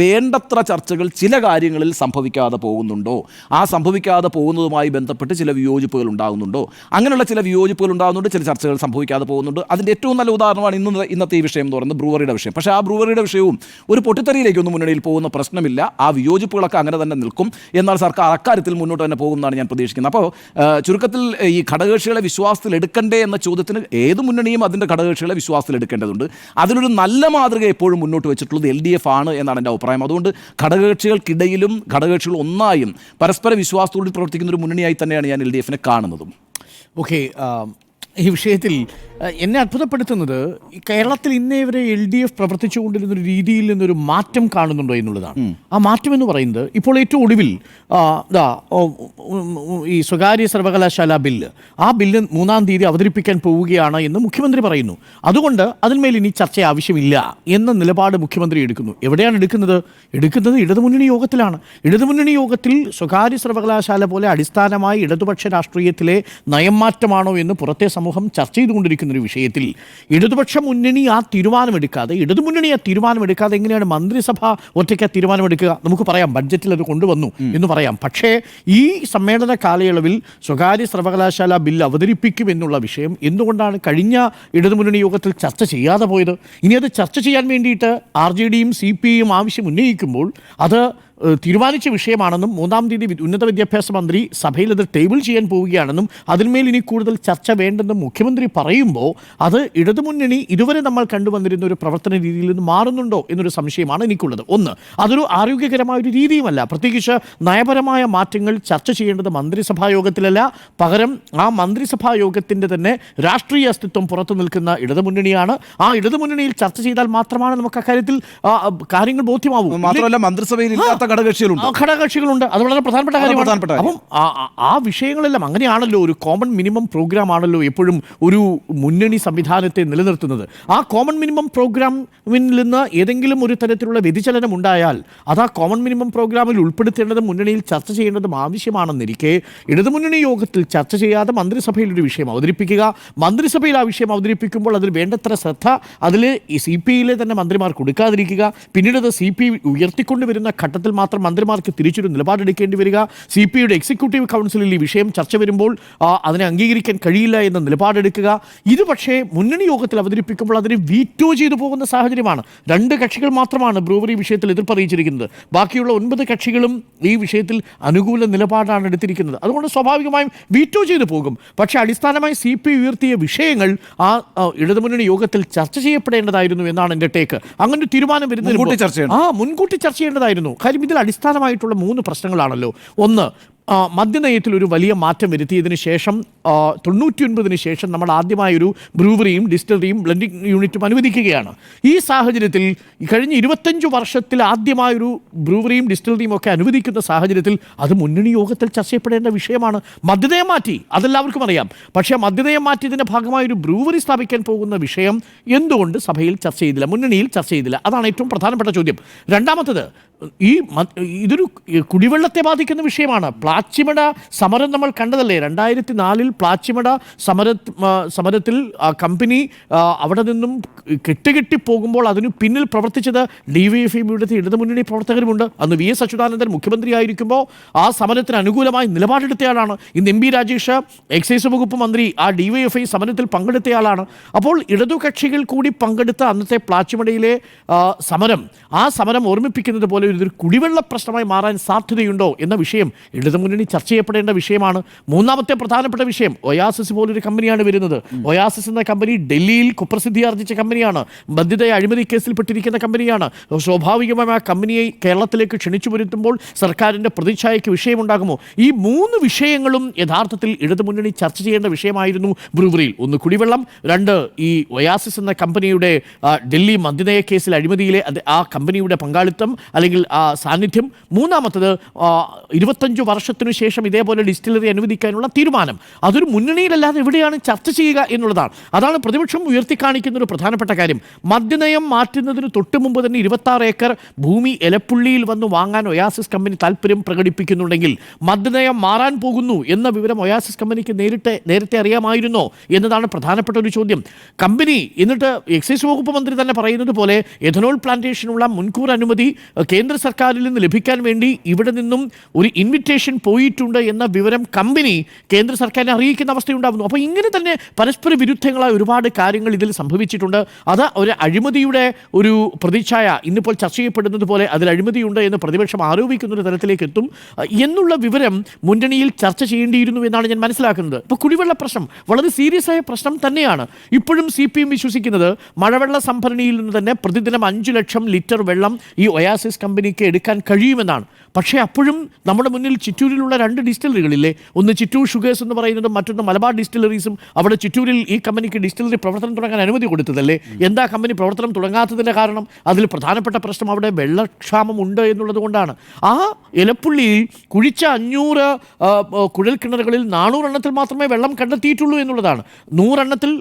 വേണ്ടത്ര ചർച്ചകൾ ചില കാര്യങ്ങളിൽ സംഭവിക്കാതെ പോകുന്നുണ്ടോ, ആ സംഭവിക്കാതെ പോകുന്നതുമായി ബന്ധപ്പെട്ട് ചില വിയോജിപ്പുകൾ ഉണ്ടാകുന്നുണ്ടോ, അങ്ങനെയുള്ള ചില വിയോജിപ്പുകൾ ഉണ്ടാകുന്നുണ്ട്, ചില ചർച്ചകൾ സംഭവിക്കാതെ പോകുന്നുണ്ട്. അതിൻ്റെ ഏറ്റവും നല്ല ഉദാഹരണമാണ് ഇന്നത്തെ ഈ വിഷയം എന്ന് പറയുന്നത് ബ്രൂവറിയുടെ വിഷയം. പക്ഷേ ആ ബ്രൂവറിയുടെ വിഷയവും ഒരു പൊട്ടിത്തെറിയിലേക്കൊന്നും മുന്നണിയിൽ പോകുന്ന പ്രശ്നമില്ല. ആ വിയോജിപ്പുകളൊക്കെ അങ്ങനെ തന്നെ നിൽക്കും. എന്നാൽ സർക്കാർ അക്കാര്യത്തിൽ മുന്നോട്ട് തന്നെ പോകുമെന്നാണ് ഞാൻ പ്രതീക്ഷിക്കുന്നത്. അപ്പോൾ ചുരുക്കത്തിൽ ഈ ഘടകകക്ഷികളെ വിശ്വാസത്തിൽ എടുക്കണ്ടേ എന്ന ചോദ്യത്തിന് ഏത് മുന്നണിയും അതിൻ്റെ ഘടകകക്ഷികളെ വിശ്വാസത്തിൽ എടുക്കേണ്ടതുണ്ട്. അതിലൊരു നല്ല മാതൃക എപ്പോഴും മുന്നോട്ട് വെച്ചിട്ടുള്ളത് LDF ആണ് എന്നാണ് എൻ്റെ അഭിപ്രായം. അതുകൊണ്ട് ഘടകകക്ഷികൾക്കിടയിലും ഘടകകക്ഷികൾ ഒന്നായും പരസ്പര വിശ്വാസത്തോടെ പ്രവർത്തിക്കുന്ന ഒരു മുന്നണിയായി തന്നെയാണ് ഞാൻ LDF-നെ കാണുന്നതും. ഓക്കെ, ഈ വിഷയത്തിൽ എന്നെ അത്ഭുതപ്പെടുത്തുന്നത് കേരളത്തിൽ ഇന്നേ വരെ LDF പ്രവർത്തിച്ചുകൊണ്ടിരുന്നൊരു രീതിയിൽ നിന്നൊരു മാറ്റം കാണുന്നുണ്ടോ എന്നുള്ളതാണ്. ആ മാറ്റം എന്ന് പറയുന്നത് ഇപ്പോൾ ഏറ്റവും ഒടുവിൽ ഈ സ്വകാര്യ സർവകലാശാല ബില്ല്, ആ ബില്ല് 3-ാം തീയതി അവതരിപ്പിക്കാൻ പോവുകയാണ് എന്ന് മുഖ്യമന്ത്രി പറയുന്നു. അതുകൊണ്ട് അതിന്മേൽ ഇനി ചർച്ച ആവശ്യമില്ല എന്ന നിലപാട് മുഖ്യമന്ത്രി എടുക്കുന്നു. എവിടെയാണ് എടുക്കുന്നത്? ഇടതുമുന്നണി യോഗത്തിലാണ്. ഇടതുമുന്നണി യോഗത്തിൽ സ്വകാര്യ സർവകലാശാല പോലെ അടിസ്ഥാനമായി ഇടതുപക്ഷ രാഷ്ട്രീയത്തിലെ നയം മാറ്റമാണോ എന്ന് പുറത്തെ സമൂഹം ചർച്ച ചെയ്തുകൊണ്ടിരിക്കുന്ന ഒരു വിഷയത്തിൽ ഇടതുപക്ഷ മുന്നണി ആ തീരുമാനമെടുക്കാതെ, ഇടതുമുന്നണി ആ തീരുമാനമെടുക്കാതെ എങ്ങനെയാണ് മന്ത്രിസഭ ഒറ്റയ്ക്ക് ആ തീരുമാനമെടുക്കുക? നമുക്ക് പറയാം ബഡ്ജറ്റിൽ അത് കൊണ്ടുവന്നു എന്ന് പറയാം. പക്ഷേ ഈ സമ്മേളന കാലയളവിൽ സ്വകാര്യ സർവകലാശാല ബില്ല് അവതരിപ്പിക്കും എന്നുള്ള വിഷയം എന്തുകൊണ്ടാണ് കഴിഞ്ഞ ഇടതുമുന്നണി യോഗത്തിൽ ചർച്ച ചെയ്യാതെ പോയത്? ഇനി അത് ചർച്ച ചെയ്യാൻ വേണ്ടിയിട്ട് RJD-യും CPI-യും ആവശ്യം ഉന്നയിക്കുമ്പോൾ അത് തീരുമാനിച്ച വിഷയമാണെന്നും 3-ാം തീയതി ഉന്നത വിദ്യാഭ്യാസ മന്ത്രി സഭയിൽ അത് ടേബിൾ ചെയ്യാൻ പോവുകയാണെന്നും അതിന്മേൽ ഇനി കൂടുതൽ ചർച്ച വേണ്ടെന്നും മുഖ്യമന്ത്രി പറയുമ്പോൾ അത് ഇടതുമുന്നണി ഇതുവരെ നമ്മൾ കണ്ടുവന്നിരുന്ന ഒരു പ്രവർത്തന രീതിയിൽ നിന്ന് മാറുന്നുണ്ടോ എന്നൊരു സംശയമാണ് എനിക്കുള്ളത്. ഒന്ന്, അതൊരു ആരോഗ്യകരമായ ഒരു രീതിയുമല്ല. പ്രത്യേകിച്ച് നയപരമായ മാറ്റങ്ങൾ ചർച്ച ചെയ്യേണ്ടത് മന്ത്രിസഭാ യോഗത്തിലല്ല, പകരം ആ മന്ത്രിസഭാ യോഗത്തിൻ്റെ തന്നെ രാഷ്ട്രീയ അസ്തിത്വം പുറത്തു നിൽക്കുന്ന ഇടതുമുന്നണിയാണ്. ആ ഇടതുമുന്നണിയിൽ ചർച്ച ചെയ്താൽ മാത്രമാണ് നമുക്ക് അക്കാര്യത്തിൽ കാര്യങ്ങൾ ബോധ്യമാവും. മാത്രമല്ല, മന്ത്രിസഭയിൽ ഇല്ലാത്ത ഘടകകക്ഷികളുണ്ട്. ഘടകകക്ഷികളുണ്ട്. അത് വളരെ പ്രധാനപ്പെട്ട കാര്യമാണ്. അപ്പം ആ വിഷയങ്ങളെല്ലാം അങ്ങനെയാണല്ലോ. ഒരു കോമൺ മിനിമം പ്രോഗ്രാം ആണല്ലോ എപ്പോഴും ഒരു മുന്നണി സംവിധാനത്തെ നിലനിർത്തുന്നത്. ആ കോമൺ മിനിമം പ്രോഗ്രാമിൽ നിന്ന് ഏതെങ്കിലും ഒരു തരത്തിലുള്ള വ്യതിചലനം ഉണ്ടായാൽ അത് ആ കോമൺ മിനിമം പ്രോഗ്രാമിൽ ഉൾപ്പെടുത്തേണ്ടതും മുന്നണിയിൽ ചർച്ച ചെയ്യേണ്ടതും ആവശ്യമാണെന്നിരിക്കെ ഇടതുമുന്നണി യോഗത്തിൽ ചർച്ച ചെയ്യാതെ മന്ത്രിസഭയിൽ ഒരു വിഷയം അവതരിപ്പിക്കുക, മന്ത്രിസഭയിൽ ആ വിഷയം അവതരിപ്പിക്കുമ്പോൾ അതിൽ വേണ്ടത്ര ശ്രദ്ധ അതിൽ ഈ CPIയിലെ തന്നെ മന്ത്രിമാർ കൊടുക്കാതിരിക്കുക, പിന്നീട് അത് CPI ഉയർത്തിക്കൊണ്ടുവരുന്ന ഘട്ടത്തിൽ മാത്രം മന്ത്രിമാർക്ക് തിരിച്ചൊരു നിലപാടെടുക്കേണ്ടി വരിക, CPIയുടെ എക്സിക്യൂട്ടീവ് കൗൺസിലിൽ ഈ വിഷയം ചർച്ച വരുമ്പോൾ അതിനെ അംഗീകരിക്കാൻ കഴിയില്ല എന്ന നിലപാടെടുക്കുക. ഇത് പക്ഷേ മുന്നണി യോഗത്തിൽ അവതരിപ്പിക്കുമ്പോൾ അതിനെ വീറ്റോ ചെയ്തു പോകുന്ന സാഹചര്യമാണ്. 2 കക്ഷികൾ മാത്രമാണ് ബ്രൂവറി വിഷയത്തിൽ എതിർപ്പറിയിച്ചിരിക്കുന്നത്. ബാക്കിയുള്ള 9 കക്ഷികളും ഈ വിഷയത്തിൽ അനുകൂല നിലപാടാണ് എടുത്തിരിക്കുന്നത്. അതുകൊണ്ട് സ്വാഭാവികമായും വീറ്റോ ചെയ്തു പോകും. പക്ഷേ അടിസ്ഥാനമായി CPI ഉയർത്തിയ വിഷയങ്ങൾ ആ ഇടതുമുന്നണി യോഗത്തിൽ ചർച്ച ചെയ്യപ്പെടേണ്ടതായിരുന്നു എന്നാണ് എൻ്റെ ടേക്ക്. അങ്ങനെ ഒരു തീരുമാനം വരുന്നതിന് മുൻകൂട്ടി ചർച്ച ചെയ്യേണ്ടതായിരുന്നു. കാര്യം ഇതിൽ അടിസ്ഥാനമായിട്ടുള്ള 3 പ്രശ്നങ്ങളാണല്ലോ. ഒന്ന്, മദ്യനയത്തിൽ ഒരു വലിയ മാറ്റം വരുത്തിയതിന് ശേഷം 99-ന് ശേഷം നമ്മൾ ആദ്യമായൊരു ബ്രൂവറിയും ഡിസ്റ്റിലറിയും ബ്ലെൻഡിംഗ് യൂണിറ്റും അനുവദിക്കുകയാണ്. ഈ സാഹചര്യത്തിൽ കഴിഞ്ഞ 25 വർഷത്തിൽ ആദ്യമായൊരു ബ്രൂവറിയും ഡിസ്റ്റിലറിയും ഒക്കെ അനുവദിക്കുന്ന സാഹചര്യത്തിൽ അത് മുന്നണി യോഗത്തിൽ ചർച്ച ചെയ്യപ്പെടേണ്ട വിഷയമാണ്. മദ്യനയം മാറ്റി, അതെല്ലാവർക്കും അറിയാം. പക്ഷേ മദ്യനയം മാറ്റിയതിൻ്റെ ഭാഗമായൊരു ബ്രൂവറി സ്ഥാപിക്കാൻ പോകുന്ന വിഷയം എന്തുകൊണ്ട് സഭയിൽ ചർച്ച ചെയ്തില്ല, മുന്നണിയിൽ ചർച്ച ചെയ്തില്ല? അതാണ് ഏറ്റവും പ്രധാനപ്പെട്ട ചോദ്യം. രണ്ടാമത്തത്, ഇതൊരു കുടിവെള്ളത്തെ ബാധിക്കുന്ന വിഷയമാണ്. പ്ലാച്ചിമട സമരം നമ്മൾ കണ്ടതല്ലേ? 2004 പ്ലാച്ചിമട സമരത്തിൽ കമ്പനി അവിടെ നിന്നും കെട്ടുകെട്ടി പോകുമ്പോൾ അതിനു പിന്നിൽ പ്രവർത്തിച്ചത് DYFIയുടെ ഇടതുമുന്നണി പ്രവർത്തകരുമുണ്ട്. അന്ന് VS അച്യുതാനന്ദൻ മുഖ്യമന്ത്രിയായിരിക്കുമ്പോൾ ആ സമരത്തിന് അനുകൂലമായി നിലപാടെടുത്തയാളാണ്. ഇന്ന് MP രാജേഷ് എക്സൈസ് വകുപ്പ് മന്ത്രി ആ DYFI സമരത്തിൽ പങ്കെടുത്തയാളാണ്. അപ്പോൾ ഇടതുകക്ഷികൾ കൂടി പങ്കെടുത്ത അന്നത്തെ പ്ലാച്ചിമടയിലെ ആ സമരം ഓർമ്മിപ്പിക്കുന്നത് പോലെ ഇതൊരു കുടിവെള്ള പ്രശ്നമായി മാറാൻ സാധ്യതയുണ്ടോ എന്ന വിഷയം ഇടതുമുന്നണി ചർച്ച ചെയ്യപ്പെടേണ്ട വിഷയമാണ്. മൂന്നാമത്തെ പ്രധാനപ്പെട്ട വിഷയം, ഒയാസിസ് പോലൊരു കമ്പനിയാണ് വരുന്നത്. ഒയാസിസ് എന്ന കമ്പനി ഡൽഹിയിൽ കുപ്രസിദ്ധി ആർജിച്ച കമ്പനിയാണ്. മദ്യനയ അഴിമതി കേസിൽപ്പെട്ടിരിക്കുന്ന കമ്പനിയാണ്. സ്വാഭാവികമായും ആ കമ്പനിയെ കേരളത്തിലേക്ക് ക്ഷണിച്ചു വരുത്തുമ്പോൾ സർക്കാരിൻ്റെ പ്രതിച്ഛായയ്ക്ക് വിഷയമുണ്ടാകുമോ? ഈ 3 വിഷയങ്ങളും യഥാർത്ഥത്തിൽ ഇടതുമുന്നണി ചർച്ച ചെയ്യേണ്ട വിഷയമായിരുന്നു ബ്രൂവറിയിൽ. ഒന്ന്, കുടിവെള്ളം. 2, ഈ ഒയാസിസ് എന്ന കമ്പനിയുടെ ഡൽഹി മദ്യനയ കേസിൽ അഴിമതിയിലെ ആ കമ്പനിയുടെ പങ്കാളിത്തം അല്ലെങ്കിൽ സാന്നിധ്യം. മൂന്നാമത്തത് 25 വർഷത്തിനു ശേഷം ഇതേപോലെ ഡിസ്റ്റിലറി അനുവദിക്കാനുള്ള തീരുമാനം. അതൊരു മുന്നണിയിലല്ലാതെ എവിടെയാണ് ചർച്ച ചെയ്യുക എന്നുള്ളതാണ്. അതാണ് പ്രതിപക്ഷം ഉയർത്തിക്കാണിക്കുന്ന ഒരു പ്രധാനപ്പെട്ട കാര്യം. മദ്യനയം മാറ്റുന്നതിന് തൊട്ട് മുമ്പ് തന്നെ 26 ഏക്കർ ഭൂമി എലപ്പുള്ളിയിൽ വന്ന് വാങ്ങാൻ ഒയാസിസ് കമ്പനി താല്പര്യം പ്രകടിപ്പിക്കുന്നുണ്ടെങ്കിൽ മദ്യനയം മാറാൻ പോകുന്നു എന്ന വിവരം ഒയാസിസ് കമ്പനിക്ക് നേരത്തെ അറിയാമായിരുന്നോ എന്നതാണ് പ്രധാനപ്പെട്ട ഒരു ചോദ്യം. കമ്പനി എന്നിട്ട് എക്സൈസ് വകുപ്പ് മന്ത്രി തന്നെ പറയുന്നത് പോലെ എഥനോൾ പ്ലാന്റേഷനുള്ള മുൻകൂർ അനുമതി കേന്ദ്ര സർക്കാരിൽ നിന്ന് ലഭിക്കാൻ വേണ്ടി ഇവിടെ നിന്നും ഒരു ഇൻവിറ്റേഷൻ പോയിട്ടുണ്ട് എന്ന വിവരം കമ്പനി കേന്ദ്ര സർക്കാരിനെ അറിയിക്കുന്ന അവസ്ഥയുണ്ടാകുന്നു. അപ്പോൾ ഇങ്ങനെ തന്നെ പരസ്പര വിരുദ്ധങ്ങളായ ഒരുപാട് കാര്യങ്ങൾ ഇതിൽ സംഭവിച്ചിട്ടുണ്ട്. അത് ഒരു അഴിമതിയുടെ ഒരു പ്രതിച്ഛായ ഇന്നിപ്പോൾ ചർച്ച ചെയ്യപ്പെടുന്നത് പോലെ അതിൽ അഴിമതിയുണ്ട് എന്ന് പ്രതിപക്ഷം ആരോപിക്കുന്ന ഒരു തരത്തിലേക്ക് എത്തും എന്നുള്ള വിവരം മുന്നണിയിൽ ചർച്ച ചെയ്യേണ്ടിയിരുന്നു എന്നാണ് ഞാൻ മനസ്സിലാക്കുന്നത്. ഇപ്പോൾ കുടിവെള്ള പ്രശ്നം വളരെ സീരിയസ് ആയ പ്രശ്നം തന്നെയാണ്. ഇപ്പോഴും CPM വിശ്വസിക്കുന്നത് മഴവെള്ള സംഭരണിയിൽ നിന്ന് തന്നെ പ്രതിദിനം 5 ലക്ഷം ലിറ്റർ വെള്ളം ഈ ഒയാസിസ് കമ്പനിക്ക് എടുക്കാൻ കഴിയുമെന്നാണ്. പക്ഷേ അപ്പോഴും നമ്മുടെ മുന്നിൽ ചിറ്റൂരിലുള്ള 2 ഡിസ്റ്റിലറികളില്ലേ? ഒന്ന് ചിറ്റൂർ ഷുഗേഴ്സ് എന്ന് പറയുന്നതും മറ്റൊന്ന് മലബാർ ഡിസ്റ്റിലറീസും. അവിടെ ചിറ്റൂരിൽ ഈ കമ്പനിക്ക് ഡിസ്റ്റിലറി പ്രവർത്തനം തുടങ്ങാൻ അനുമതി കൊടുത്തതല്ലേ? എന്താ കമ്പനി പ്രവർത്തനം തുടങ്ങാത്തതിൻ്റെ കാരണം? അതിൽ പ്രധാനപ്പെട്ട പ്രശ്നം അവിടെ വെള്ളക്ഷാമം ഉണ്ട് എന്നുള്ളത് കൊണ്ടാണ്. ആ എലപ്പുള്ളിയിൽ കുഴിച്ച 500 കുഴൽക്കിണറുകളിൽ 400 എണ്ണത്തിൽ മാത്രമേ വെള്ളം കണ്ടെത്തിയിട്ടുള്ളൂ എന്നുള്ളതാണ്. 100 എണ്ണത്തിൽ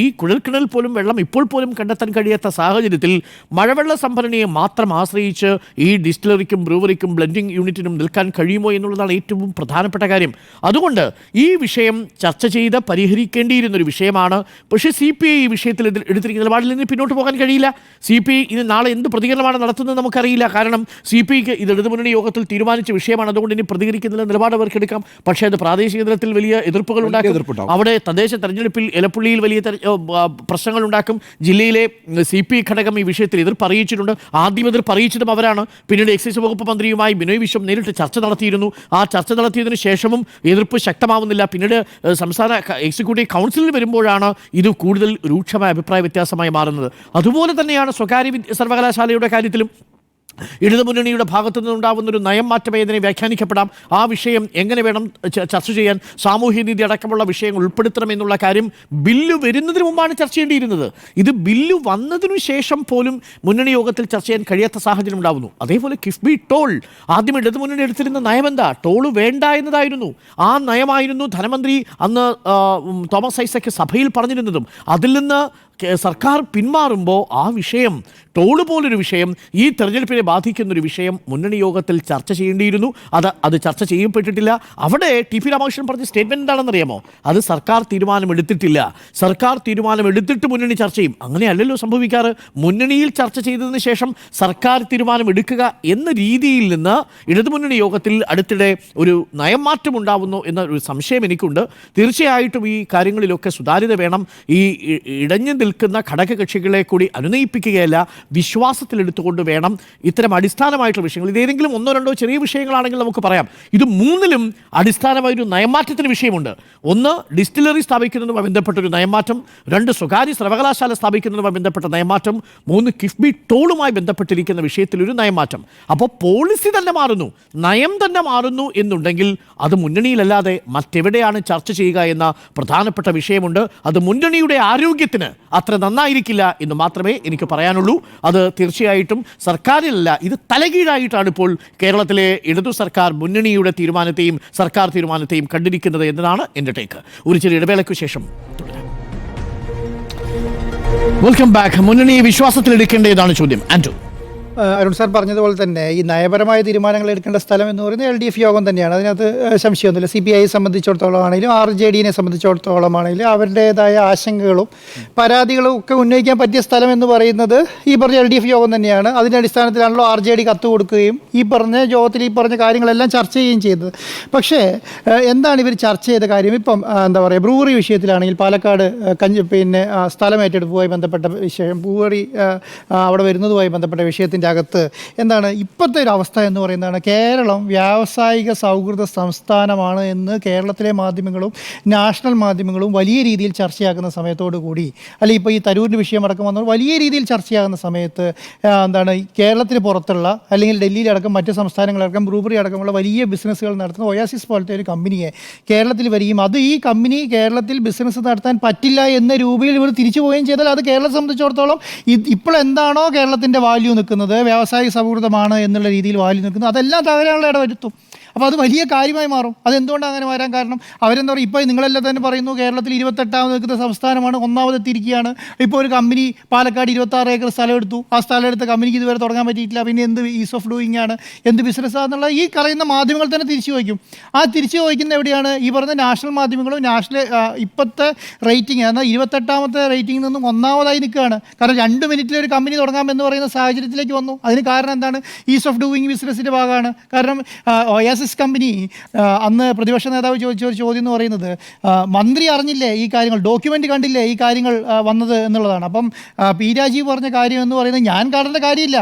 ഈ കുഴൽക്കിണറിൽ പോലും വെള്ളം ഇപ്പോൾ പോലും കണ്ടെത്താൻ കഴിയാത്ത സാഹചര്യത്തിൽ മഴവെള്ള സംഭരണിയെ മാത്രം ആശ്രയിച്ച് ഈ ഡിസ്റ്റിലറിക്കും ബ്രൂവറിക്കും ബ്ലെൻഡിംഗ് യൂണിറ്റിനും നിൽക്കാൻ കഴിയുമോ എന്നുള്ളതാണ് ഏറ്റവും പ്രധാനപ്പെട്ട കാര്യം. അതുകൊണ്ട് ഈ വിഷയം ചർച്ച ചെയ്ത് പരിഹരിക്കേണ്ടിയിരുന്നൊരു വിഷയമാണ്. പക്ഷേ CPI ഈ വിഷയത്തിൽ എടുത്തിരിക്കുന്ന നിലപാടിൽ നിന്ന് പിന്നോട്ട് പോകാൻ കഴിയില്ല. CPI ഇനി നാളെ എന്ത് പ്രതികരണമാണ് നടത്തുന്നത് നമുക്കറിയില്ല. കാരണം CPIക്ക് ഇത് ഇടതുമുന്നണി യോഗത്തിൽ തീരുമാനിച്ച വിഷയമാണ്. അതുകൊണ്ട് ഇനി പ്രതികരിക്കുന്ന നിലപാട് അവർക്ക് എടുക്കാം. പക്ഷേ അത് പ്രാദേശിക തലത്തിൽ വലിയ എതിർപ്പുകൾ ഉണ്ടാക്കും. അവിടെ തദ്ദേശ തെരഞ്ഞെടുപ്പിൽ എലപ്പുള്ളിയിൽ വലിയ പ്രശ്നങ്ങൾ ഉണ്ടാക്കും. ജില്ലയിലെ CPI ഘടകം ഈ വിഷയത്തിൽ എതിർപ്പ് അറിയിച്ചിട്ടുണ്ട്. ആദ്യം എതിർപ്പ് അറിയിച്ചതും അവരാണ്. പിന്നീട് എക്സൈസ് വകുപ്പ് മന്ത്രിയുമായി ബിനോയ് വിശ്വം നേരിട്ട് ചർച്ച നടത്തിയിരുന്നു. ആ ചർച്ച നടത്തിയതിനു ശേഷവും എതിർപ്പ് ശക്തമാവുന്നില്ല. പിന്നീട് സംസ്ഥാന എക്സിക്യൂട്ടീവ് കൗൺസിലിൽ വരുമ്പോഴാണ് ഇത് കൂടുതൽ രൂക്ഷമായ അഭിപ്രായ വ്യത്യാസമായി മാറുന്നത്. അതുപോലെ തന്നെയാണ് സ്വകാര്യ സർവകലാശാലയുടെ കാര്യത്തിലും. ഇടതുമുന്നണിയുടെ ഭാഗത്തു നിന്നുണ്ടാവുന്ന ഒരു നയം മാറ്റമായി അതിനെ വ്യാഖ്യാനിക്കപ്പെടാം. ആ വിഷയം എങ്ങനെ വേണം ചർച്ച ചെയ്യാൻ, സാമൂഹ്യനീതി അടക്കമുള്ള വിഷയങ്ങൾ ഉൾപ്പെടുത്തണമെന്നുള്ള കാര്യം ബില്ല് വരുന്നതിന് മുമ്പാണ് ചർച്ച ചെയ്യേണ്ടിയിരുന്നത്. ഇത് ബില്ല് വന്നതിനു ശേഷം പോലും മുന്നണി യോഗത്തിൽ ചർച്ച ചെയ്യാൻ കഴിയാത്ത സാഹചര്യം ഉണ്ടാവുന്നു. അതേപോലെ കിഫ്ബി ടോൾ, ആദ്യം ഇടതുമുന്നണി എടുത്തിരുന്ന നയമെന്താ? ടോള് വേണ്ട എന്നതായിരുന്നു. ആ നയമായിരുന്നു ധനമന്ത്രി അന്ന് തോമസ് ഐസക് സഭയിൽ പറഞ്ഞിരുന്നതും. അതിൽ നിന്ന് സർക്കാർ പിന്മാറുമ്പോൾ ആ വിഷയം, ടോള് പോലൊരു വിഷയം, ഈ തെരഞ്ഞെടുപ്പിനെ ബാധിക്കുന്നൊരു വിഷയം മുന്നണി യോഗത്തിൽ ചർച്ച ചെയ്യേണ്ടിയിരുന്നു. അത് ചർച്ച ചെയ്യപ്പെട്ടിട്ടില്ല. അവിടെ ടി പി രാമകൃഷ്ണൻ പറഞ്ഞ സ്റ്റേറ്റ്മെൻറ്റ് എന്താണെന്നറിയാമോ? അത് സർക്കാർ തീരുമാനമെടുത്തിട്ടില്ല, സർക്കാർ തീരുമാനമെടുത്തിട്ട് മുന്നണി ചർച്ച ചെയ്യും. അങ്ങനെയല്ലല്ലോ സംഭവിക്കാറ്. മുന്നണിയിൽ ചർച്ച ചെയ്തതിന് ശേഷം സർക്കാർ തീരുമാനമെടുക്കുക എന്ന രീതിയിൽ നിന്ന് ഇടതുമുന്നണി യോഗത്തിൽ അടുത്തിടെ ഒരു നയം മാറ്റം ഉണ്ടാവുന്നു എന്ന ഒരു സംശയം എനിക്കുണ്ട്. തീർച്ചയായിട്ടും ഈ കാര്യങ്ങളിലൊക്കെ സുതാര്യത വേണം. ഈ ഇടഞ്ഞു നിൽക്കുന്ന ഘടകകക്ഷികളെ കൂടി അനുനയിപ്പിക്കുകയല്ല, വിശ്വാസത്തിലെടുത്തുകൊണ്ട് വേണം ഇത്തരം അടിസ്ഥാനമായിട്ടുള്ള വിഷയങ്ങൾ. ഇതേതെങ്കിലും ഒന്നോ രണ്ടോ ചെറിയ വിഷയങ്ങളാണെങ്കിൽ നമുക്ക് പറയാം. ഇത് മൂന്നിലും അടിസ്ഥാനമായൊരു നയമാറ്റത്തിന് വിഷയമുണ്ട്. ഒന്ന്, ഡിസ്റ്റിലറി സ്ഥാപിക്കുന്നതുമായി ബന്ധപ്പെട്ടൊരു നയമാറ്റം. രണ്ട്, സ്വകാര്യ സർവകലാശാല സ്ഥാപിക്കുന്നതുമായി ബന്ധപ്പെട്ട നയമാറ്റം. മൂന്ന്, കിഫ്ബി ടോളുമായി ബന്ധപ്പെട്ടിരിക്കുന്ന വിഷയത്തിലൊരു നയമാറ്റം. അപ്പോൾ പോളിസി തന്നെ മാറുന്നു, നയം തന്നെ മാറുന്നു എന്നുണ്ടെങ്കിൽ അത് മുന്നണിയിലല്ലാതെ മറ്റെവിടെയാണ് ചർച്ച ചെയ്യുക എന്ന പ്രധാനപ്പെട്ട വിഷയമുണ്ട്. അത് മുന്നണിയുടെ ആരോഗ്യത്തിന് അത്ര നന്നായിരിക്കില്ല എന്ന് മാത്രമേ എനിക്ക് പറയാനുള്ളൂ. അത് തീർച്ചയായിട്ടും സർക്കാരിലല്ല, ഇത് തലകീഴായിട്ടാണ് ഇപ്പോൾ കേരളത്തിലെ ഇടതു സർക്കാർ മുന്നണിയുടെ തീരുമാനത്തെയും സർക്കാർ തീരുമാനത്തെയും കണ്ടിരിക്കുന്നത് എന്നതാണ് എൻ്റെ ടേക്ക്. ഒരു ചെറിയ ഇടവേളയ്ക്ക് ശേഷം തുടരാം. Welcome back. മുന്നണിയെ വിശ്വാസത്തിലെടുക്കേണ്ടതാണ് ചോദ്യം. ആൻഡ്രു. അരുൺ സാർ പറഞ്ഞതുപോലെ തന്നെ ഈ നയപരമായ തീരുമാനങ്ങൾ എടുക്കേണ്ട സ്ഥലം എന്ന് പറയുന്നത് LDF യോഗം തന്നെയാണ്. അതിനകത്ത് സംശയമൊന്നുമില്ല. CPI സംബന്ധിച്ചിടത്തോളം ആണെങ്കിലും RJDയെ സംബന്ധിച്ചിടത്തോളം ആണെങ്കിലും അവരുടേതായ ആശങ്കകളും പരാതികളും ഒക്കെ ഉന്നയിക്കാൻ പറ്റിയ സ്ഥലം എന്ന് പറയുന്നത് ഈ പറഞ്ഞ LDF യോഗം തന്നെയാണ്. അതിൻ്റെ അടിസ്ഥാനത്തിലാണല്ലോ RJD കത്ത് കൊടുക്കുകയും ഈ പറഞ്ഞ യോഗത്തിൽ ഈ പറഞ്ഞ കാര്യങ്ങളെല്ലാം ചർച്ച ചെയ്യുകയും ചെയ്തത്. പക്ഷേ എന്താണ് ഇവർ ചർച്ച ചെയ്ത കാര്യം? ഇപ്പം എന്താ പറയുക, ബ്രൂവറി വിഷയത്തിലാണെങ്കിൽ പാലക്കാട് സ്ഥലം ഏറ്റെടുപ്പുമായി ബന്ധപ്പെട്ട വിഷയം, ബ്രൂവറി അവിടെ വരുന്നതുമായി ബന്ധപ്പെട്ട വിഷയത്തിൻ്റെ അകത്ത് എന്താണ് ഇപ്പോഴത്തെ ഒരു അവസ്ഥ എന്ന് പറയുന്നതാണ്, കേരളം വ്യാവസായിക സൗഹൃദ സംസ്ഥാനമാണ് എന്ന് കേരളത്തിലെ മാധ്യമങ്ങളും നാഷണൽ മാധ്യമങ്ങളും വലിയ രീതിയിൽ ചർച്ചയാക്കുന്ന സമയത്തോടു കൂടി, അല്ലെങ്കിൽ ഇപ്പോൾ ഈ തരൂരിൻ്റെ വിഷയം അടക്കം വന്നത് വലിയ രീതിയിൽ ചർച്ചയാകുന്ന സമയത്ത് എന്താണ് കേരളത്തിന് പുറത്തുള്ള അല്ലെങ്കിൽ ഡൽഹിയിലടക്കം മറ്റ് സംസ്ഥാനങ്ങളടക്കം ബ്രൂവറി അടക്കമുള്ള വലിയ ബിസിനസ്സുകൾ നടത്തുന്ന ഒയാസിസ് പോലത്തെ ഒരു കമ്പനിയെ കേരളത്തിൽ വരികയും അത് ഈ കമ്പനി കേരളത്തിൽ ബിസിനസ് നടത്താൻ പറ്റില്ല എന്ന രൂപയിൽ ഇവർ തിരിച്ചു പോവുകയും ചെയ്താൽ അത് കേരളത്തെ സംബന്ധിച്ചിടത്തോളം ഇപ്പോൾ എന്താണോ കേരളത്തിൻ്റെ വാല്യൂ നിൽക്കുന്നത്, വ്യാവസായിക സൗഹൃദമാണ് എന്നുള്ള രീതിയിൽ വാല്യൂ നിൽക്കുന്നത്, അതെല്ലാം തകരാനുള്ള ഇടവരുത്തും. അപ്പോൾ അത് വലിയ കാര്യമായി മാറും. അതെന്തുകൊണ്ടാണ് അങ്ങനെ വരാൻ കാരണം? അവരെന്താ പറയുക, ഇപ്പോൾ നിങ്ങളെല്ലാം തന്നെ പറയുന്നു കേരളത്തിൽ 28ാമത് നിൽക്കുന്ന സംസ്ഥാനമാണ്, ഒന്നാമതെത്തിയിരിക്കുകയാണ്. ഇപ്പോൾ ഒരു കമ്പനി പാലക്കാട് 26 ഏക്കർ സ്ഥലം എടുത്തു. ആ സ്ഥലം എടുത്ത കമ്പനിക്ക് ഇതുവരെ തുടങ്ങാൻ പറ്റിയിട്ടില്ല. പിന്നെ എന്ത് ഈസ് ഓഫ് ഡൂയിങ് ആണ്, എന്ത് ബിസിനസ്സാണെന്നുള്ള ഈ പറയുന്ന മാധ്യമങ്ങൾ തന്നെ തിരിച്ചു ചോദിക്കും. ആ തിരിച്ചു ചോദിക്കുന്ന എവിടെയാണ്? ഈ പറഞ്ഞ നാഷണൽ മാധ്യമങ്ങളും നാഷണൽ ഇപ്പോഴത്തെ റേറ്റിംഗ്, എന്നാൽ 28ാമത്തെ റേറ്റിംഗിൽ നിന്നും ഒന്നാമതായി നിൽക്കുകയാണ്. കാരണം 2 മിനിറ്റിൽ ഒരു കമ്പനി തുടങ്ങാമെന്ന് പറയുന്ന സാഹചര്യത്തിലേക്ക് വന്നു. അതിന് കാരണം എന്താണ്? ഈസ് ഓഫ് ഡൂയിങ് ബിസിനസ്സിൻ്റെ ഭാഗമാണ്. കാരണം ഒയാസിസ് കമ്പനി അന്ന് പ്രതിപക്ഷ നേതാവ് ചോദിച്ച ഒരു ചോദ്യം എന്ന് പറയുന്നത്, മന്ത്രി അറിഞ്ഞില്ലേ ഈ കാര്യങ്ങൾ, ഡോക്യുമെൻ്റ് കണ്ടില്ലേ ഈ കാര്യങ്ങൾ വന്നത് എന്നുള്ളതാണ്. അപ്പം പി രാജീവ് പറഞ്ഞ കാര്യം എന്ന് പറയുന്നത് ഞാൻ കാണേണ്ട കാര്യമില്ല.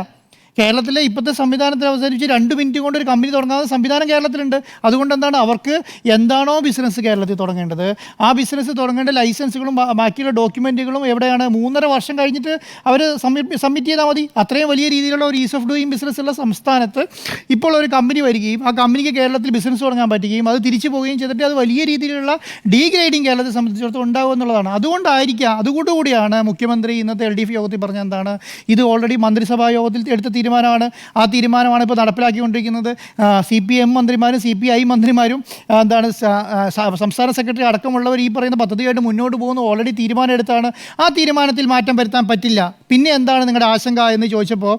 കേരളത്തിലെ ഇപ്പോഴത്തെ സംവിധാനത്തിൽ അവസാനിച്ച് 2 മിനിറ്റ് കൊണ്ട് ഒരു കമ്പനി തുടങ്ങാവുന്ന സംവിധാനം കേരളത്തിലുണ്ട്. അതുകൊണ്ട് എന്താണ്, അവർക്ക് എന്താണോ ബിസിനസ് കേരളത്തിൽ തുടങ്ങേണ്ടത് ആ ബിസിനസ് തുടങ്ങേണ്ട ലൈസൻസുകളും ബാക്കിയുള്ള ഡോക്യുമെൻറ്റുകളും എവിടെയാണ് 3.5 വർഷം കഴിഞ്ഞിട്ട് അവർ സബ്മിറ്റ് ചെയ്താൽ മതി. അത്രയും വലിയ രീതിയിലുള്ള ഒരു ഈസ് ഓഫ് ഡൂയിങ് ബിസിനസ് ഉള്ള സംസ്ഥാനത്ത് ഇപ്പോൾ ഒരു കമ്പനി വരികയും ആ കമ്പനിക്ക് കേരളത്തിൽ ബിസിനസ് തുടങ്ങാൻ പറ്റുകയും അത് തിരിച്ചു പോവുകയും ചെയ്തിട്ട് അത് വലിയ രീതിയിലുള്ള ഡീഗ്രേഡിങ് കേരളത്തെ സംബന്ധിച്ചിടത്തോളം ഉണ്ടാകും എന്നുള്ളതാണ്. അതുകൊണ്ടുകൂടിയാണ് മുഖ്യമന്ത്രി ഇന്നത്തെ LDF യോഗത്തിൽ പറഞ്ഞ എന്താണ്, ഇത് ഓൾറെഡി മന്ത്രിസഭാ യോഗത്തിൽ എടുത്ത തീരുമാനമാണ്. ആ തീരുമാനമാണ് ഇപ്പോൾ നടപ്പിലാക്കിക്കൊണ്ടിരിക്കുന്നത്. CPM മന്ത്രിമാരും CPI മന്ത്രിമാരും എന്താണ് സംസ്ഥാന സെക്രട്ടറി അടക്കമുള്ളവർ ഈ പറയുന്ന പദ്ധതിയായിട്ട് മുന്നോട്ട് പോകുന്നു. ഓൾറെഡി തീരുമാനം എടുത്താണ്. ആ തീരുമാനത്തിൽ മാറ്റം വരുത്താൻ പറ്റില്ല. പിന്നെ എന്താണ് നിങ്ങളുടെ ആശങ്ക എന്ന് ചോദിച്ചപ്പോൾ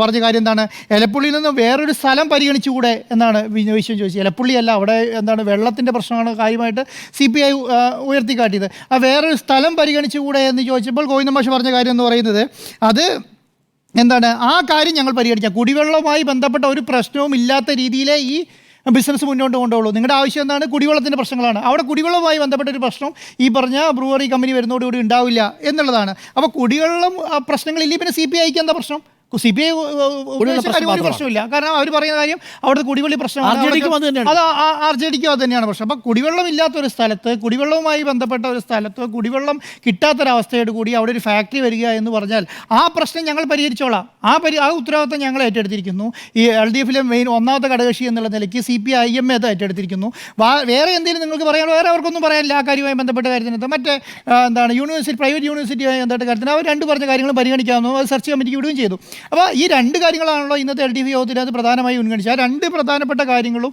പറഞ്ഞ കാര്യം എന്താണ്, എലപ്പുള്ളിയിൽ നിന്ന് വേറൊരു സ്ഥലം പരിഗണിച്ചുകൂടെ എന്നാണ് വിശ്വം ചോദിച്ചത്. എലപ്പുള്ളിയല്ല, അവിടെ എന്താണ് വെള്ളത്തിൻ്റെ പ്രശ്നമാണ് കാര്യമായിട്ട് CPI ഉയർത്തിക്കാട്ടിയത്. ആ വേറൊരു സ്ഥലം പരിഗണിച്ചുകൂടെ എന്ന് ചോദിച്ചപ്പോൾ ഗോവിന്ദ മാഷ് പറഞ്ഞ കാര്യം എന്ന് പറയുന്നത്, അത് എന്താണ്, ആ കാര്യം ഞങ്ങൾ പരിഗണിക്കാം. കുടിവെള്ളവുമായി ബന്ധപ്പെട്ട ഒരു പ്രശ്നവും ഇല്ലാത്ത രീതിയിലേ ഈ ബിസിനസ് മുന്നോട്ട് കൊണ്ടുപോകുള്ളൂ. നിങ്ങളുടെ ആവശ്യം എന്താണ്? കുടിവെള്ളത്തിൻ്റെ പ്രശ്നങ്ങളാണ്. അവിടെ കുടിവെള്ളവുമായി ബന്ധപ്പെട്ട ഒരു പ്രശ്നം ഈ പറഞ്ഞ ബ്രൂവറി കമ്പനി വരുന്നതോടുകൂടി ഉണ്ടാവില്ല എന്നുള്ളതാണ്. അപ്പോൾ കുടിവെള്ളം പ്രശ്നങ്ങളില്ലെങ്കിൽ പിന്നെ CPIക്ക് എന്താ പ്രശ്നം? CPI ഒരു പ്രശ്നമില്ല. കാരണം അവർ പറയുന്ന കാര്യം അവിടുത്തെ കുടിവെള്ള പ്രശ്നമാണ്. അത് RJDക്കും അത് തന്നെയാണ് പ്രശ്നം. അപ്പോൾ കുടിവെള്ളം ഇല്ലാത്തൊരു സ്ഥലത്ത്, കുടിവെള്ളവുമായി ബന്ധപ്പെട്ട ഒരു സ്ഥലത്ത് കുടിവെള്ളം കിട്ടാത്തൊരവസ്ഥയോട് കൂടി അവിടെ ഒരു ഫാക്ടറി വരിക എന്ന് പറഞ്ഞാൽ ആ പ്രശ്നം ഞങ്ങൾ പരിഹരിച്ചോളാം. ആ ഉത്തരവാദിത്തം ഞങ്ങൾ ഏറ്റെടുത്തിരിക്കുന്നു. ഈ LDFലെ മെയിൻ ഒന്നാമത്തെ ഘടകകക്ഷി എന്നുള്ള നിലയ്ക്ക് CPIM അത് ഏറ്റെടുത്തിരിക്കുന്നു. വേറെ എന്തെങ്കിലും നിങ്ങൾക്ക് പറയാൻ വേറെ അവർക്കൊന്നും പറയാനില്ല ആ കാര്യവുമായി ബന്ധപ്പെട്ട കാര്യത്തിനകത്ത്. മറ്റേ എന്താണ് പ്രൈവറ്റ് യൂണിവേഴ്സിറ്റിയുമായി ബന്ധപ്പെട്ട കാര്യത്തിന് അവർ രണ്ട് പറഞ്ഞ കാര്യങ്ങൾ പരിഗണിക്കാമെന്നു അത് സെർച്ച് കമ്മിറ്റിക്ക് വിടുകയും ചെയ്തു. അപ്പോൾ ഈ രണ്ട് കാര്യങ്ങളാണല്ലോ ഇന്നത്തെ LDF യോഗത്തിനകത്ത് പ്രധാനമായി ഉന്നയിച്ചത്. ആ രണ്ട് പ്രധാനപ്പെട്ട കാര്യങ്ങളും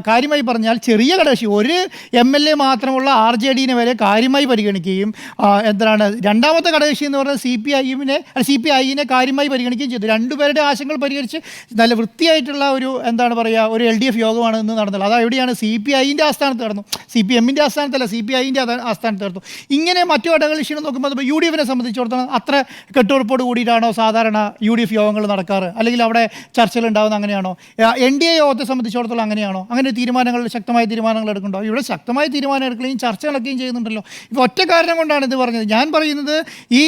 കാര്യമായി പറഞ്ഞാൽ ചെറിയ ഘടകകക്ഷി ഒരു MLA മാത്രമുള്ള RJDനെ വരെ കാര്യമായി പരിഗണിക്കുകയും എന്താണ് രണ്ടാമത്തെ ഘടകകക്ഷി എന്ന് പറഞ്ഞാൽ CPIനെ കാര്യമായി പരിഗണിക്കുകയും ചെയ്തു. രണ്ടുപേരുടെ ആശങ്കകൾ പരിഹരിച്ച് നല്ല വൃത്തിയായിട്ടുള്ള ഒരു എന്താണ് പറയുക ഒരു LDF യോഗമാണ് ഇന്ന് നടന്നത്. അത് എവിടെയാണ്? CPIൻ്റെ ആസ്ഥാനത്ത് നടന്നു. CPMൻ്റെ ആസ്ഥാനത്തല്ല, CPIൻ്റെ ആസ്ഥാനത്ത് നടന്നു. ഇങ്ങനെ മറ്റു ഘടകകക്ഷികൾ നോക്കുമ്പോൾ UDFനെ സംബന്ധിച്ചിടത്തോളം അത്ര കെട്ടുറപ്പോട് കൂടിയിട്ടാണോ സാധാരണ UDF യോഗങ്ങൾ നടക്കാറ്? അല്ലെങ്കിൽ അവിടെ ചർച്ചകൾ ഉണ്ടാകുന്നത് അങ്ങനെയാണോ? NDA യോഗത്തെ സംബന്ധിച്ചിടത്തോളം അങ്ങനെയാണോ? അങ്ങനെ ശക്തമായ തീരുമാനങ്ങൾ എടുക്കുന്നുണ്ടോ? ഇവിടെ ശക്തമായ തീരുമാനം എടുക്കുകയും ചർച്ച നടക്കുകയും ചെയ്യുന്നുണ്ടല്ലോ. ഇപ്പോൾ ഒറ്റ കാരണം കൊണ്ടാണ് ഇത് പറഞ്ഞത്. ഞാൻ പറയുന്നത് ഈ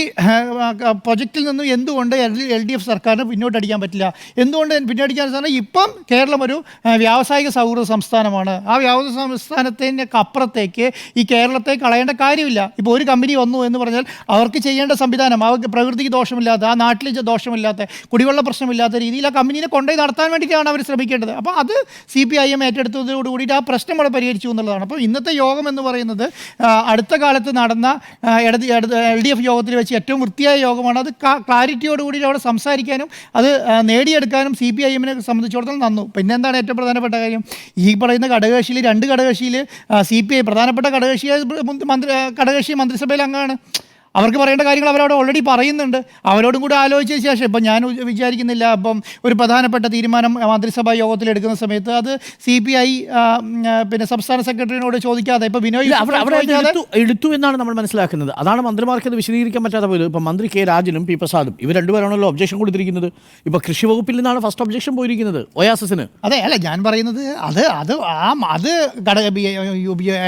പ്രൊജക്റ്റിൽ നിന്നും എന്തുകൊണ്ട് LDF സർക്കാരിന് പിന്നോട്ടടിക്കാൻ പറ്റില്ല? എന്തുകൊണ്ട് പിന്നോട്ടടിക്കാൻ സാധനം? ഇപ്പം കേരളം ഒരു വ്യാവസായിക സൗഹൃദ സംസ്ഥാനമാണ്. ആ വ്യാവസായിക സംസ്ഥാനത്തിൻ്റെ അപ്പുറത്തേക്ക് ഈ കേരളത്തെ കളയേണ്ട കാര്യമില്ല. ഇപ്പോൾ ഒരു കമ്പനി വന്നു എന്ന് പറഞ്ഞാൽ അവർക്ക് ചെയ്യേണ്ട സംവിധാനം, അവർക്ക് പ്രകൃതിക്ക് ദോഷമില്ലാത്ത, ആ നാട്ടിൽ ദോഷമില്ലാത്ത, കുടിവെള്ള പ്രശ്നമില്ലാത്ത രീതിയിൽ ആ കമ്പനീനെ കൊണ്ടുപോയി നടത്താൻ വേണ്ടിയിട്ടാണ് അവർ ശ്രമിക്കേണ്ടത്. അപ്പോൾ അത് CPIM ഏറ്റെടുത്തതോട് കൂടിയിട്ട് ആ പ്രശ്നം അവിടെ പരിഹരിച്ചു എന്നുള്ളതാണ്. അപ്പോൾ ഇന്നത്തെ യോഗം എന്ന് പറയുന്നത് അടുത്ത കാലത്ത് നടന്ന LDF യോഗത്തിൽ വെച്ച് ഏറ്റവും വൃത്തിയായ യോഗമാണ്. അത് ക്ലാരിറ്റിയോട് കൂടി അവിടെ സംസാരിക്കാനും അത് നേടിയെടുക്കാനും CPIMനെ സംബന്ധിച്ചിടത്തോളം നന്നു. പിന്നെ എന്താണ് ഏറ്റവും പ്രധാനപ്പെട്ട കാര്യം? ഈ പറയുന്ന ഘടകകക്ഷിയിൽ രണ്ട് ഘടകകക്ഷിയിൽ CPI പ്രധാനപ്പെട്ട ഘടകകക്ഷി മന്ത്രിസഭയിൽ അംഗമാണ്. അവർക്ക് പറയേണ്ട കാര്യങ്ങൾ അവരവിടെ ഓൾറെഡി പറയുന്നുണ്ട്. അവരോടും കൂടി ആലോചിച്ച ശേഷം ഇപ്പം ഞാൻ വിചാരിക്കുന്നില്ല അപ്പം ഒരു പ്രധാനപ്പെട്ട തീരുമാനം മന്ത്രിസഭാ യോഗത്തിൽ എടുക്കുന്ന സമയത്ത് അത് CPI പിന്നെ സംസ്ഥാന സെക്രട്ടറിയോട് ചോദിക്കാതെ ഇപ്പം ബിനോയ് എടുത്തു എന്നാണ് നമ്മൾ മനസ്സിലാക്കുന്നത്. അതാണ് മന്ത്രിമാർക്ക് അത് വിശദീകരിക്കാൻ പറ്റാത്ത പോയത്. ഇപ്പം മന്ത്രി K. രാജനും P. പ്രസാദും ഇവർ രണ്ടുപേരാണല്ലോ ഒബ്ജക്ഷൻ കൊടുത്തിരിക്കുന്നത്. ഇപ്പോൾ കൃഷി വകുപ്പിൽ നിന്നാണ് ഫസ്റ്റ് ഒബ്ജക്ഷൻ പോയിരിക്കുന്നത് ഒയാസിന്. അതെ, അല്ല ഞാൻ പറയുന്നത് അത്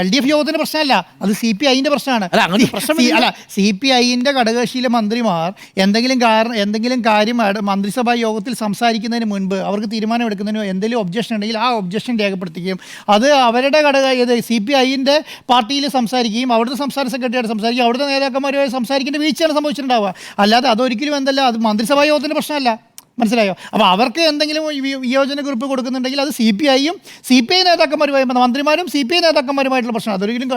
LDF യോഗത്തിൻ്റെ പ്രശ്നമല്ല, അത് CPIൻ്റെ പ്രശ്നമാണ്. അല്ല CPIൻ്റെ ഘടകകക്ഷിയിലെ മന്ത്രിമാർ എന്തെങ്കിലും കാര്യം മന്ത്രിസഭാ യോഗത്തിൽ സംസാരിക്കുന്നതിന് മുൻപ് അവർക്ക് തീരുമാനം എടുക്കുന്നതിന് എന്തെങ്കിലും ഒബ്ജക്ഷൻ ഉണ്ടെങ്കിൽ ആ ഒബ്ജക്ഷൻ രേഖപ്പെടുത്തുകയും അത് അവരുടെ CPIൻ്റെ പാർട്ടിയിൽ സംസാരിക്കുകയും അവിടുത്തെ സംസ്ഥാന സെക്രട്ടറിയോട് സംസാരിക്കുകയും അവിടുത്തെ നേതാക്കന്മാരുമായി സംസാരിക്കേണ്ട വീഴ്ചയാണ് സംഭവിച്ചിട്ടുണ്ടാവുക. അല്ലാതെ അതൊരിക്കലും അത് മന്ത്രിസഭാ യോഗത്തിൻ്റെ പ്രശ്നമല്ല. മനസ്സിലായോ? അപ്പോൾ അവർക്ക് എന്തെങ്കിലും വിയോജന കുറിപ്പ് കൊടുക്കുന്നുണ്ടെങ്കിൽ അത് CPI നേതാക്കന്മാരുമായി മന്ത്രിമാരും CPI നേതാക്കന്മാരുമായിട്ടുള്ള പ്രശ്നം. അതൊരിക്കലും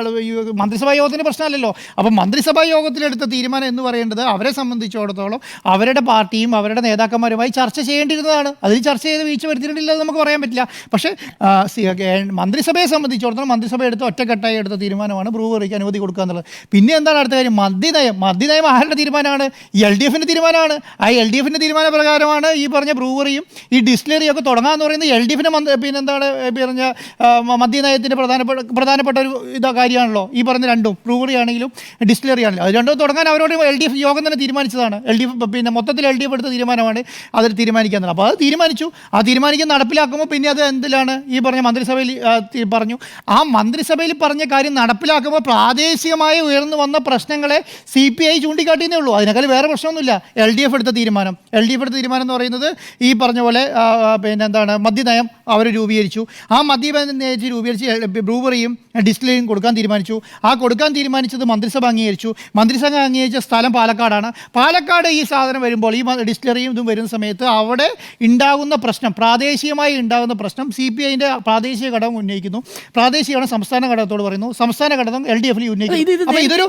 മന്ത്രിസഭാ യോഗത്തിൻ്റെ പ്രശ്നമല്ലല്ലോ. അപ്പം മന്ത്രിസഭാ യോഗത്തിലെടുത്ത തീരുമാനം എന്ന് പറയുന്നത് അവരെ സംബന്ധിച്ചിടത്തോളം അവരുടെ പാർട്ടിയും അവരുടെ നേതാക്കന്മാരുമായി ചർച്ച ചെയ്യേണ്ടിയിരുന്നതാണ്. അതിൽ ചർച്ച ചെയ്ത് വീഴ്ച വരുത്തിയിട്ടില്ലെന്ന് നമുക്ക് പറയാൻ പറ്റില്ല. പക്ഷേ മന്ത്രിസഭയെ സംബന്ധിച്ചിടത്തോളം മന്ത്രിസഭ ഒറ്റക്കെട്ടായി എടുത്ത തീരുമാനമാണ് ബ്രൂവറിക്ക് അനുമതി കൊടുക്കുക എന്നുള്ളത്. പിന്നെ എന്താണ് അടുത്ത കാര്യം? മദ്യനയം ആരുടെ തീരുമാനമാണ്? LDFിൻ്റെ തീരുമാനമാണ്. ആ LDFിൻ്റെ തീരുമാന പ്രകാരമാണ് ഈ പറഞ്ഞ ബ്രൂവറിയും ഈ ഡിസ്റ്റിലറിയൊക്കെ തുടങ്ങാമെന്ന് പറയുന്നത്. LDFിൻ്റെ പിന്നെന്താണ് പറഞ്ഞ മദ്യനയത്തിൻ്റെ പ്രധാനപ്പെട്ട ഒരു കാര്യമാണല്ലോ ഈ പറഞ്ഞ രണ്ടും, ബ്രൂവറി ആണെങ്കിലും ഡിസ്റ്റിലറി ആണെങ്കിലും. അത് രണ്ടും തുടങ്ങാൻ അവരോട് LDF യോഗം തന്നെ തീരുമാനിച്ചതാണ്. പിന്നെ മൊത്തത്തിൽ LDF എടുത്ത തീരുമാനമാണ് അതിൽ തീരുമാനിക്കുന്നത്. അപ്പോൾ അത് തീരുമാനിച്ചു. ആ തീരുമാനിക്കാൻ നടപ്പിലാക്കുമ്പോൾ പിന്നെ അത് എന്തിലാണ് ഈ പറഞ്ഞ മന്ത്രിസഭയിൽ പറഞ്ഞു. ആ മന്ത്രിസഭയിൽ പറഞ്ഞ കാര്യം നടപ്പിലാക്കുമ്പോൾ പ്രാദേശികമായി ഉയർന്നു വന്ന പ്രശ്നങ്ങളെ CPI ചൂണ്ടിക്കാട്ടിയേ ഉള്ളൂ. അതിനേക്കാൾ വേറെ പ്രശ്നമൊന്നുമില്ല. LDF എടുത്ത തീരുമാനം എന്ന് പറയുന്നത് ഈ പറഞ്ഞ പോലെ മദ്യനയം അവർ രൂപീകരിച്ചു. ആ മദ്യനയം രൂപീകരിച്ച് ബ്രൂവറിയും ഡിസ്റ്റിലറിയും കൊടുക്കാൻ തീരുമാനിച്ചു. ആ കൊടുക്കാൻ തീരുമാനിച്ചത് മന്ത്രിസഭ അംഗീകരിച്ചു. മന്ത്രിസഭ അംഗീകരിച്ച സ്ഥലം പാലക്കാടാണ്. പാലക്കാട് ഈ സാധനം വരുമ്പോൾ ഈ ഡിസ്റ്റിലറിയും ഇതും വരുന്ന സമയത്ത് അവിടെ ഉണ്ടാകുന്ന പ്രശ്നം, പ്രാദേശികമായി ഉണ്ടാകുന്ന പ്രശ്നം CPIൻ്റെ പ്രാദേശിക ഘടകം ഉന്നയിക്കുന്നു. പ്രാദേശിക ഘടകം സംസ്ഥാന ഘടകത്തോട് പറയുന്നു. സംസ്ഥാന ഘടകം LDFിൽ ഉന്നയിക്കുന്നു. അപ്പോൾ ഇതൊരു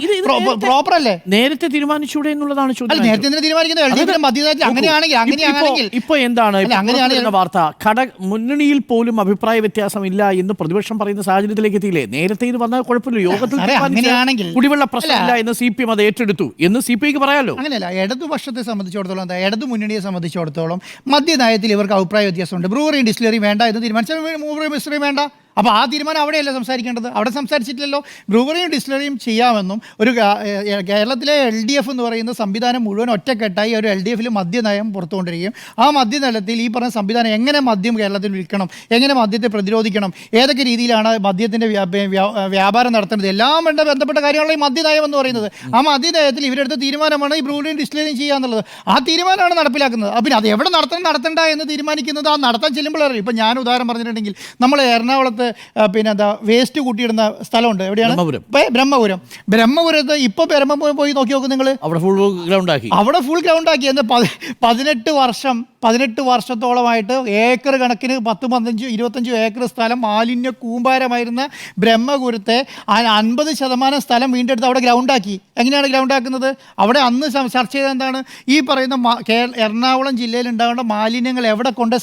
പ്രോപ്പർ അല്ലേ? നേരത്തെ തീരുമാനിച്ചൂടെ എന്നുള്ളതാണ് ചോദ്യം. നേരത്തെ തീരുമാനിക്കുന്നത് LDFിൻ്റെ മദ്യനയത്തിൽ അങ്ങനെയാണെങ്കിൽ ഇപ്പൊ എന്താണ് വാർത്ത? മുന്നണിയിൽ പോലും അഭിപ്രായ വ്യത്യാസം ഇല്ല എന്ന് പ്രതിപക്ഷം പറയുന്ന സാഹചര്യത്തിലേക്ക് എത്തിയില്ലേ? നേരത്തെ ഇത് വന്നാൽ കുഴപ്പമില്ല, യോഗത്തിൽ കുടിവെള്ള പ്രശ്നമില്ല എന്ന് CPM അത് ഏറ്റെടുത്തു എന്ന് CPIക്ക് പറയാലോ. അങ്ങനെയല്ല, ഇടതുപക്ഷത്തെ സംബന്ധിച്ചിടത്തോളം ഇടതു മുന്നണിയെ സംബന്ധിച്ചിടത്തോളം മദ്യനയത്തിൽ ഇവർക്ക് അഭിപ്രായ വ്യത്യാസമുണ്ട്. ബ്രൂവറിയും ഡിസ്റ്റിലറിയും വേണ്ട എന്ന് തീരുമാനിച്ചാൽ ബ്രൂവറിയും ഡിസ്റ്റിലറിയും വേണ്ട. അപ്പോൾ ആ തീരുമാനം അവിടെയല്ല സംസാരിക്കേണ്ടത്. അവിടെ സംസാരിച്ചിട്ടില്ലല്ലോ. ബ്രൂവറിയും ഡിസ്റ്റിലറിയും ചെയ്യാമെന്നും ഒരു കേരളത്തിലെ LDF എന്ന് പറയുന്ന സംവിധാനം മുഴുവൻ ഒറ്റക്കെട്ടായി ഒരു LDFൽ മദ്യനയം പുറത്തുകൊണ്ടിരിക്കുകയും ആ മദ്യനയത്തിൽ ഈ പറഞ്ഞ സംവിധാനം എങ്ങനെ മദ്യം കേരളത്തിൽ വിൽക്കണം, എങ്ങനെ മദ്യത്തെ പ്രതിരോധിക്കണം, ഏതൊക്കെ രീതിയിലാണ് മദ്യത്തിൻ്റെ വ്യാപാരം നടത്തേണ്ടത്, എല്ലാം ബന്ധപ്പെട്ട കാര്യങ്ങളാണ് ഈ മദ്യനയം എന്ന് പറയുന്നത്. ആ മദ്യനയത്തിൽ ഇവരെടുത്ത തീരുമാനമാണ് ഈ ബ്രൂവറിയും ഡിസ്റ്റിലറിയും ചെയ്യുക എന്നുള്ളത്. ആ തീരുമാനമാണ് നടപ്പിലാക്കുന്നത്. പിന്നെ അത് എവിടെ നടത്തണ്ട എന്ന് തീരുമാനിക്കുന്നത് ആ നടത്താൻ ചെല്ലുമ്പോഴറിയും. ഇപ്പം ഞാൻ ഉദാഹരണം പറഞ്ഞിട്ടുണ്ടെങ്കിൽ നമ്മൾ എറണാകുളത്ത് പിന്നെ എന്താ വേസ്റ്റ് കൂട്ടിയിടുന്ന സ്ഥലമുണ്ട്. എവിടെയാണ്? ബ്രഹ്മപുരത്ത് ഇപ്പോൾ ബ്രഹ്മപുരം പോയി നോക്കി നോക്കും നിങ്ങൾ. അവിടെ ഫുൾ ഗ്രൗണ്ട് ആക്കി. എന്ന് 18 വർഷത്തോളമായിട്ട് ഏക്കർ കണക്കിന് 10-15-25 ഏക്കർ സ്ഥലം മാലിന്യ കൂമ്പാരമായിരുന്ന ബ്രഹ്മപുരത്തെ 50% സ്ഥലം വീണ്ടെടുത്ത് അവിടെ ഗ്രൗണ്ടാക്കി. എങ്ങനെയാണ് ഗ്രൗണ്ടാക്കുന്നത്? അവിടെ അന്ന് ചർച്ച ചെയ്ത എന്താണ് ഈ പറയുന്ന എറണാകുളം ജില്ലയിൽ ഉണ്ടാകേണ്ട മാലിന്യങ്ങൾ എവിടെ കൊണ്ട്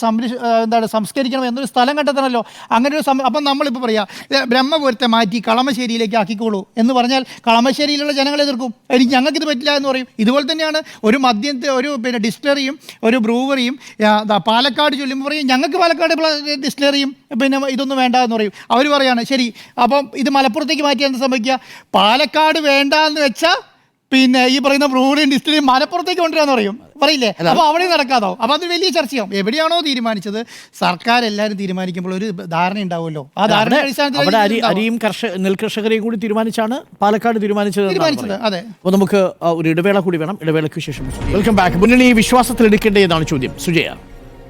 സംസ്കരിക്കണം എന്നൊരു സ്ഥലം കണ്ടെത്തണമല്ലോ. അങ്ങനെ ഒരു അപ്പം നമ്മളിപ്പോൾ പറയുക ബ്രഹ്മപുരത്തെ മാറ്റി കളമശ്ശേരിയിലേക്ക് ആക്കിക്കോളൂ എന്ന് പറഞ്ഞാൽ കളമശ്ശേരിയിലുള്ള ജനങ്ങൾ എതിർക്കും. എനിക്ക് ഞങ്ങൾക്കിത് പറ്റില്ല എന്ന് പറയും. ഇതുപോലെ തന്നെയാണ് ഒരു മദ്യത്തെ ഒരു പിന്നെ ഡിസ്റ്റിലറിയും ഒരു ബ്രൂവറിയും പാലക്കാട് ചൊല്ലുമ്പോൾ പറയും ഞങ്ങൾക്ക് പാലക്കാട് ഡിസ്റ്റിലറിയും പിന്നെ ഇതൊന്നും വേണ്ട എന്ന് പറയും. അവർ പറയാണ് ശരി, അപ്പം ഇത് മലപ്പുറത്തേക്ക് മാറ്റിയാൽ എന്ത് സംഭവിക്കുക? പാലക്കാട് വേണ്ട എന്ന് വെച്ചാൽ പിന്നെ ഈ പറയുന്ന ബ്രൂവറിയും ഡിസ്റ്റിലറിയും മലപ്പുറത്തേക്ക് കൊണ്ടുവരാന്ന് പറയില്ലേ? അപ്പോൾ അവിടെ നടക്കാതോ? അപ്പോൾ അത് വലിയ ചർച്ചയാവും. എവിടെയാണോ തീരുമാനിച്ചത് സർക്കാർ എല്ലാവരും തീരുമാനിക്കുമ്പോൾ ഒരു ധാരണ ഉണ്ടാവുമല്ലോ. ആ ധാരണ അടിസ്ഥാനത്തിൽ അരിയും നെൽകർഷകരെയും കൂടി തീരുമാനിച്ചാണ് പാലക്കാട് തീരുമാനിച്ചത്. അതെ. അപ്പോൾ നമുക്ക് ഒരു ഇടവേള കൂടി വേണം. ഇടവേളയ്ക്ക് ശേഷം വെൽക്കം ബാക്ക്. മുന്നണി വിശ്വാസത്തിൽ എടുക്കേണ്ടതാണ് ചോദ്യം. സുജയ,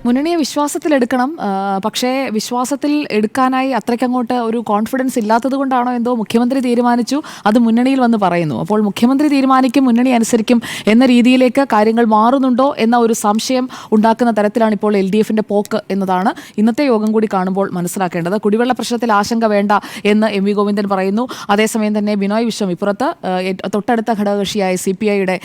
മുന്നണിയെ വിശ്വാസത്തിലെടുക്കണം. പക്ഷേ വിശ്വാസത്തിൽ എടുക്കാനായി അത്രയ്ക്കങ്ങോട്ട് ഒരു കോൺഫിഡൻസ് ഇല്ലാത്തത് കൊണ്ടാണോ എന്തോ മുഖ്യമന്ത്രി തീരുമാനിച്ചു, അത് മുന്നണിയിൽ വന്ന് പറയുന്നു. അപ്പോൾ മുഖ്യമന്ത്രി തീരുമാനിക്കും, മുന്നണി അനുസരിക്കും എന്ന രീതിയിലേക്ക് കാര്യങ്ങൾ മാറുന്നുണ്ടോ എന്ന ഒരു സംശയം ഉണ്ടാക്കുന്ന തരത്തിലാണ് ഇപ്പോൾ LDFന്റെ പോക്ക് എന്നതാണ് ഇന്നത്തെ യോഗം കൂടി കാണുമ്പോൾ മനസ്സിലാക്കേണ്ടത്. കുടിവെള്ള പ്രശ്നത്തിൽ ആശങ്ക വേണ്ട എന്ന് MV ഗോവിന്ദൻ പറയുന്നു. അതേസമയം തന്നെ ബിനോയ് വിശ്വം ഇപ്പുറത്ത് തൊട്ടടുത്ത ഘടകകക്ഷിയായ CPIയുടെ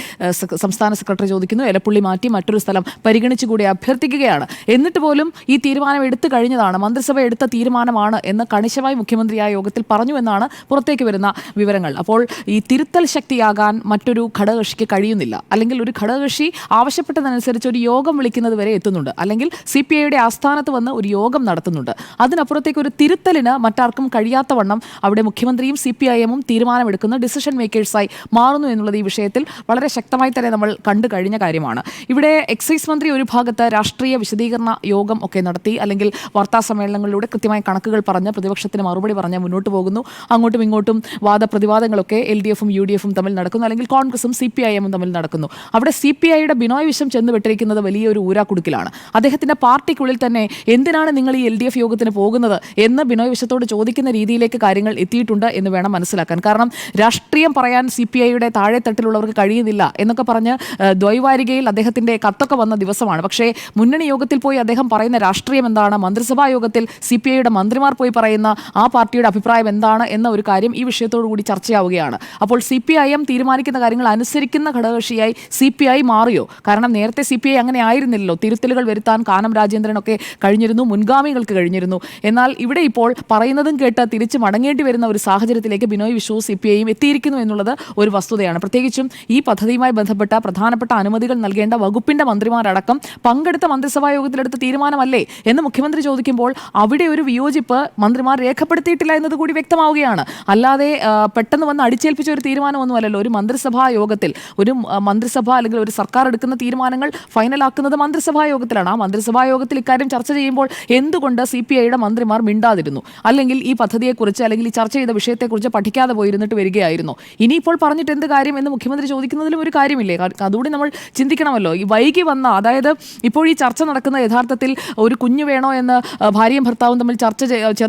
സംസ്ഥാന സെക്രട്ടറി ചോദിക്കുന്നു, എലപ്പുള്ളി മാറ്റി മറ്റൊരു സ്ഥലം പരിഗണിച്ചുകൂടി അഭ്യർത്ഥിക്കുകയാണ്. എന്നിട്ട് പോലും ഈ തീരുമാനം എടുത്തു കഴിഞ്ഞതാണ്, മന്ത്രിസഭ എടുത്ത തീരുമാനമാണ് എന്ന് കണിശമായി മുഖ്യമന്ത്രി ആ യോഗത്തിൽ പറഞ്ഞു എന്നാണ് പുറത്തേക്ക് വരുന്ന വിവരങ്ങൾ. അപ്പോൾ ഈ തിരുത്തൽ ശക്തിയാകാൻ മറ്റൊരു ഘടകകക്ഷിക്ക് കഴിയുന്നില്ല. അല്ലെങ്കിൽ ഒരു ഘടകകക്ഷി ആവശ്യപ്പെട്ടതനുസരിച്ച് ഒരു യോഗം വിളിക്കുന്നത് വരെ എത്തുന്നുണ്ട്, അല്ലെങ്കിൽ CPIയുടെ ആസ്ഥാനത്ത് വന്ന് ഒരു യോഗം നടത്തുന്നുണ്ട്. അതിനപ്പുറത്തേക്ക് ഒരു തിരുത്തലിന് മറ്റാർക്കും കഴിയാത്ത വണ്ണം അവിടെ മുഖ്യമന്ത്രിയും CPIഎമ്മും തീരുമാനമെടുക്കുന്ന ഡിസിഷൻ മേക്കേഴ്സായി മാറുന്നു എന്നുള്ളത് ഈ വിഷയത്തിൽ വളരെ ശക്തമായി തന്നെ നമ്മൾ കണ്ടു കഴിഞ്ഞ കാര്യമാണ്. ഇവിടെ എക്സൈസ് മന്ത്രി ഒരു ഭാഗത്ത് രാഷ്ട്രീയ വിശദീകരണ യോഗം ഒക്കെ നടത്തി, അല്ലെങ്കിൽ വാർത്താ സമ്മേളനങ്ങളിലൂടെ കൃത്യമായ കണക്കുകൾ പറഞ്ഞ് പ്രതിപക്ഷത്തിന് മറുപടി പറഞ്ഞ് മുന്നോട്ട് പോകുന്നു. അങ്ങോട്ടും ഇങ്ങോട്ടും വാദപ്രതിവാദങ്ങളൊക്കെ LDFും UDFും തമ്മിൽ നടക്കുന്നു, അല്ലെങ്കിൽ കോൺഗ്രസും CPIഎമ്മും തമ്മിൽ നടക്കുന്നു. അവിടെ CPIയുടെ ബിനോയ് വിശ്വം ചെന്ന് വിട്ടിരിക്കുന്നത് വലിയൊരു ഊരാക്കുടുക്കിലാണ്. അദ്ദേഹത്തിന്റെ പാർട്ടിക്കുള്ളിൽ തന്നെ എന്തിനാണ് നിങ്ങൾ ഈ LDF യോഗത്തിന് പോകുന്നത് എന്ന് ബിനോയ് വിശ്വത്തോട് ചോദിക്കുന്ന രീതിയിലേക്ക് കാര്യങ്ങൾ എത്തിയിട്ടുണ്ട് എന്ന് വേണം മനസ്സിലാക്കാൻ. കാരണം രാഷ്ട്രീയം പറയാൻ CPIയുടെ താഴെത്തട്ടിലുള്ളവർക്ക് കഴിയുന്നില്ല എന്നൊക്കെ പറഞ്ഞ് ദ്വൈവാരികയിൽ അദ്ദേഹത്തിന്റെ കത്തൊക്കെ വന്ന ദിവസമാണ്. പക്ഷേ മുന്നണി യോഗത്തിൽ പോയി അദ്ദേഹം പറയുന്ന രാഷ്ട്രീയം എന്താണ്, മന്ത്രിസഭാ യോഗത്തിൽ CPIയുടെ മന്ത്രിമാർ പോയി പറയുന്ന ആ പാർട്ടിയുടെ അഭിപ്രായം എന്താണ് എന്ന ഒരു കാര്യം ഈ വിഷയത്തോടു കൂടി ചർച്ചയാവുകയാണ്. അപ്പോൾ CPIഎം തീരുമാനിക്കുന്ന കാര്യങ്ങൾ അനുസരിക്കുന്ന ഘടകകക്ഷിയായി CPI മാറിയോ? കാരണം നേരത്തെ CPI അങ്ങനെ ആയിരുന്നില്ലല്ലോ. തിരുത്തലുകൾ വരുത്താൻ കാനം രാജേന്ദ്രനൊക്കെ കഴിഞ്ഞിരുന്നു, മുൻഗാമികൾക്ക് കഴിഞ്ഞിരുന്നു. എന്നാൽ ഇവിടെ ഇപ്പോൾ പറയുന്നതും കേട്ട് തിരിച്ച് മടങ്ങേണ്ടി വരുന്ന ഒരു സാഹചര്യത്തിലേക്ക് ബിനോയ് വിശ്വവും CPIയും എത്തിയിരിക്കുന്നു എന്നുള്ളത് ഒരു വസ്തുതയാണ്. പ്രത്യേകിച്ചും ഈ പദ്ധതിയുമായി ബന്ധപ്പെട്ട പ്രധാനപ്പെട്ട അനുമതികൾ നൽകേണ്ട വകുപ്പിന്റെ മന്ത്രിമാരടക്കം പങ്കെടുത്ത മന്ത്രിസഭാ യോഗത്തിലെടുത്ത തീരുമാനമല്ലേ എന്ന് മുഖ്യമന്ത്രി ചോദിക്കുമ്പോൾ അവിടെ ഒരു വിയോജിപ്പ് മന്ത്രിമാർ രേഖപ്പെടുത്തിയിട്ടില്ല എന്നതുകൂടി വ്യക്തമാവുകയാണ്. അല്ലാതെ പെട്ടെന്ന് വന്ന് അടിച്ചേൽപ്പിച്ച ഒരു തീരുമാനമൊന്നുമല്ലല്ലോ. ഒരു മന്ത്രിസഭാ യോഗത്തിൽ ഒരു മന്ത്രിസഭ അല്ലെങ്കിൽ ഒരു സർക്കാർ എടുക്കുന്ന തീരുമാനങ്ങൾ ഫൈനലാക്കുന്നത് മന്ത്രിസഭാ യോഗത്തിലാണ്. ആ മന്ത്രിസഭാ യോഗത്തിൽ ഇക്കാര്യം ചർച്ച ചെയ്യുമ്പോൾ എന്തുകൊണ്ട് CPIയുടെ മന്ത്രിമാർ മിണ്ടാതിരുന്നു, അല്ലെങ്കിൽ ഈ പദ്ധതിയെക്കുറിച്ച് അല്ലെങ്കിൽ ഈ ചർച്ച ചെയ്ത വിഷയത്തെക്കുറിച്ച് പഠിക്കാതെ പോയിരുന്നിട്ട് വരികയായിരുന്നു? ഇനിയിപ്പോൾ പറഞ്ഞിട്ട് എന്ത് കാര്യം എന്ന് മുഖ്യമന്ത്രി ചോദിക്കുന്നതിലും ഒരു കാര്യമില്ലേ? അതുകൂടി നമ്മൾ ചിന്തിക്കണമല്ലോ. ഈ വൈകി വന്ന, അതായത് ഇപ്പോൾ ഈ ചർച്ച നടക്കുന്ന യഥാർത്ഥത്തിൽ ഒരു കുഞ്ഞ് വേണോ എന്ന് ഭാര്യയും ഭർത്താവും തമ്മിൽ ചർച്ച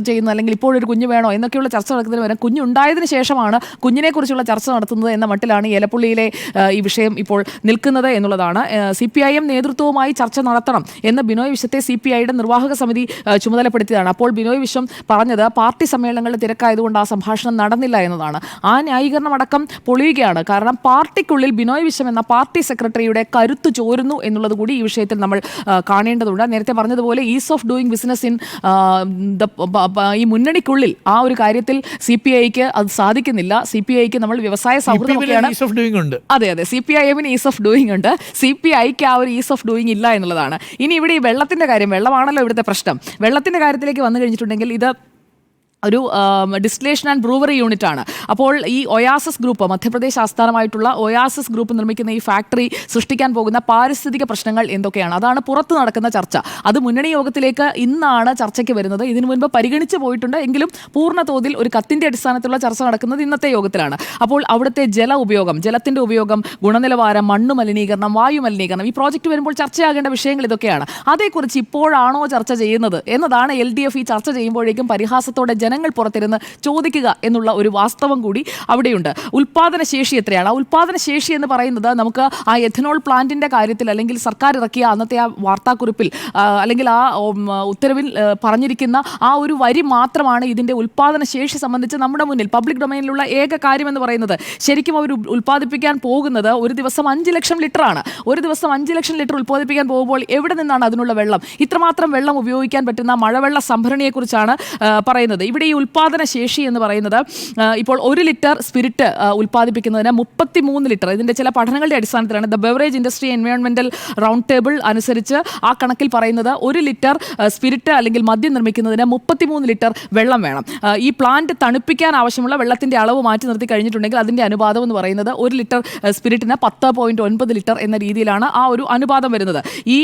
ചെയ്യുന്നു, അല്ലെങ്കിൽ ഇപ്പോഴൊരു കുഞ്ഞ് വേണോ എന്നൊക്കെയുള്ള ചർച്ച നടക്കുന്നതിന് വരെ കുഞ്ഞുണ്ടായതിനു ശേഷമാണ് കുഞ്ഞിനെക്കുറിച്ചുള്ള ചർച്ച നടത്തുന്നത് എന്ന മട്ടിലാണ് എലപ്പുള്ളിയിലെ ഈ വിഷയം ഇപ്പോൾ നിൽക്കുന്നത് എന്നുള്ളതാണ്. CPIഎം നേതൃത്വവുമായി ചർച്ച നടത്തണം എന്ന് ബിനോയ് വിശ്വത്തെ CPIയുടെ നിർവാഹക സമിതി ചുമതലപ്പെടുത്തിയതാണ്. അപ്പോൾ ബിനോയ് വിശ്വം പറഞ്ഞത് പാർട്ടി സമ്മേളനങ്ങളിൽ തിരക്കായതുകൊണ്ട് ആ സംഭാഷണം നടന്നില്ല എന്നതാണ്. ആ ന്യായീകരണം അടക്കം പൊളിയുകയാണ്. കാരണം പാർട്ടിക്കുള്ളിൽ ബിനോയ് വിശ്വം എന്ന പാർട്ടി സെക്രട്ടറിയുടെ കരുത്ത് ചോരുന്നു എന്നുള്ളത് കൂടി ഈ വിഷയത്തിൽ നമ്മൾ കാണേണ്ടതുണ്ട്. നേരത്തെ പറഞ്ഞതുപോലെ is of doing business in ഈ മുന്നണിക്കുള്ളിൽ ആ ഒരു കാര്യത്തിൽ CPIക്ക് അത് സാധിക്കുന്നില്ല. CPIക്ക് നമ്മൾ വ്യവസായ സൗഹൃദമൊക്കെയാണ്. അതെ, CPIഎമ്മിന് ഈസ് ഓഫ് ഡൂയിങ് ഉണ്ട്, CPIക്ക് ആ ഒരു ഈസ് ഓഫ് ഡൂയിങ് ഇല്ല എന്നുള്ളതാണ്. ഇനി ഇവിടെ ഈ വെള്ളത്തിന്റെ കാര്യം, വെള്ളമാണല്ലോ ഇവിടുത്തെ പ്രശ്നം. വെള്ളത്തിന്റെ കാര്യത്തിലേക്ക് വന്നു കഴിഞ്ഞിട്ടുണ്ടെങ്കിൽ ഇത് ഒരു ഡിസ്റ്റിലേഷൻ ആൻഡ് ബ്രൂവറി യൂണിറ്റ് ആണ്. അപ്പോൾ ഈ ഒയാസിസ് ഗ്രൂപ്പ്, മധ്യപ്രദേശ് ആസ്ഥാനമായിട്ടുള്ള ഒയാസിസ് ഗ്രൂപ്പ് നിർമ്മിക്കുന്ന ഈ ഫാക്ടറി സൃഷ്ടിക്കാൻ പോകുന്ന പാരിസ്ഥിതിക പ്രശ്നങ്ങൾ എന്തൊക്കെയാണ്, അതാണ് പുറത്ത് നടക്കുന്ന ചർച്ച. അത് മുന്നണി യോഗത്തിലേക്ക് ഇന്നാണ് ചർച്ചയ്ക്ക് വരുന്നത്. ഇതിനു മുൻപ് പരിഗണിച്ചു പോയിട്ടുണ്ട്, എങ്കിലും പൂർണ്ണ തോതിൽ ഒരു കത്തിന്റെ അടിസ്ഥാനത്തിലുള്ള ചർച്ച നടക്കുന്നത് ഇന്നത്തെ യോഗത്തിലാണ്. അപ്പോൾ അവിടുത്തെ ജലത്തിന്റെ ഉപയോഗം, ഗുണനിലവാരം, മണ്ണു മലിനീകരണം, വായു മലിനീകരണം, ഈ പ്രോജക്റ്റ് വരുമ്പോൾ ചർച്ചയാകേണ്ട വിഷയങ്ങൾ ഇതൊക്കെയാണ്. അതേക്കുറിച്ച് ഇപ്പോഴാണോ ചർച്ച ചെയ്യുന്നത് എന്നതാണ് LDF ഈ ചർച്ച ചെയ്യുമ്പോഴേക്കും പരിഹാസത്തോടെ ജനങ്ങൾ പുറത്തിരുന്ന് ചോദിക്കുക എന്നുള്ള ഒരു വാസ്തവം കൂടി അവിടെയുണ്ട്. ഉൽപാദന ശേഷി എത്രയാണ്? ആ ഉൽപാദന ശേഷി എന്ന് പറയുന്നത് നമുക്ക് ആ എഥനോൾ പ്ലാന്റിന്റെ കാര്യത്തിൽ, അല്ലെങ്കിൽ സർക്കാർ ഇറക്കിയ അന്നത്തെ ആ വാർത്താക്കുറിപ്പിൽ അല്ലെങ്കിൽ ആ ഉത്തരവിൽ പറഞ്ഞിരിക്കുന്ന ആ ഒരു വരി മാത്രമാണ് ഇതിന്റെ ഉൽപാദന ശേഷി സംബന്ധിച്ച് നമ്മുടെ മുന്നിൽ പബ്ലിക് ഡൊമൈനിലുള്ള ഏക കാര്യമെന്ന് പറയുന്നത്. ശരിക്കും അവർ ഉൽപ്പാദിപ്പിക്കാൻ പോകുന്നത് ഒരു ദിവസം 5 ലക്ഷം ലിറ്റർ ആണ്. ഒരു ദിവസം 5 ലക്ഷം ലിറ്റർ ഉൽപ്പാദിപ്പിക്കാൻ പോകുമ്പോൾ എവിടെ നിന്നാണ് അതിനുള്ള വെള്ളം? ഇത്രമാത്രം വെള്ളം ഉപയോഗിക്കാൻ പറ്റുന്ന മഴവെള്ള സംഭരണിയെക്കുറിച്ചാണ് പറയുന്നത്. ഇവിടെ ഈ ഉൽപാദന ശേഷി എന്ന് പറയുന്നത് ഇപ്പോൾ 1 ലിറ്റർ സ്പിരിറ്റ് ഉൽപ്പാദിപ്പിക്കുന്നതിന് 33 ലിറ്റർ, ഇതിന്റെ ചില പഠനങ്ങളുടെ അടിസ്ഥാനത്തിലാണ് ദ ബെവറേജ് ഇൻഡസ്ട്രി എൻവയോൺമെന്റൽ റൗണ്ട് ടേബിൾ അനുസരിച്ച് ആ കണക്കിൽ പറയുന്നത് 1 ലിറ്റർ സ്പിരിറ്റ് അല്ലെങ്കിൽ മദ്യം നിർമ്മിക്കുന്നതിന് 33 ലിറ്റർ വെള്ളം വേണം. ഈ പ്ലാന്റ് തണുപ്പിക്കാൻ ആവശ്യമുള്ള വെള്ളത്തിന്റെ അളവ് മാറ്റി നിർത്തി കഴിഞ്ഞിട്ടുണ്ടെങ്കിൽ അതിന്റെ അനുപാതം എന്ന് പറയുന്നത് 1 ലിറ്റർ സ്പിരിറ്റിന് 10.9 ലിറ്റർ എന്ന രീതിയിലാണ് ആ ഒരു അനുപാതം വരുന്നത്. ഈ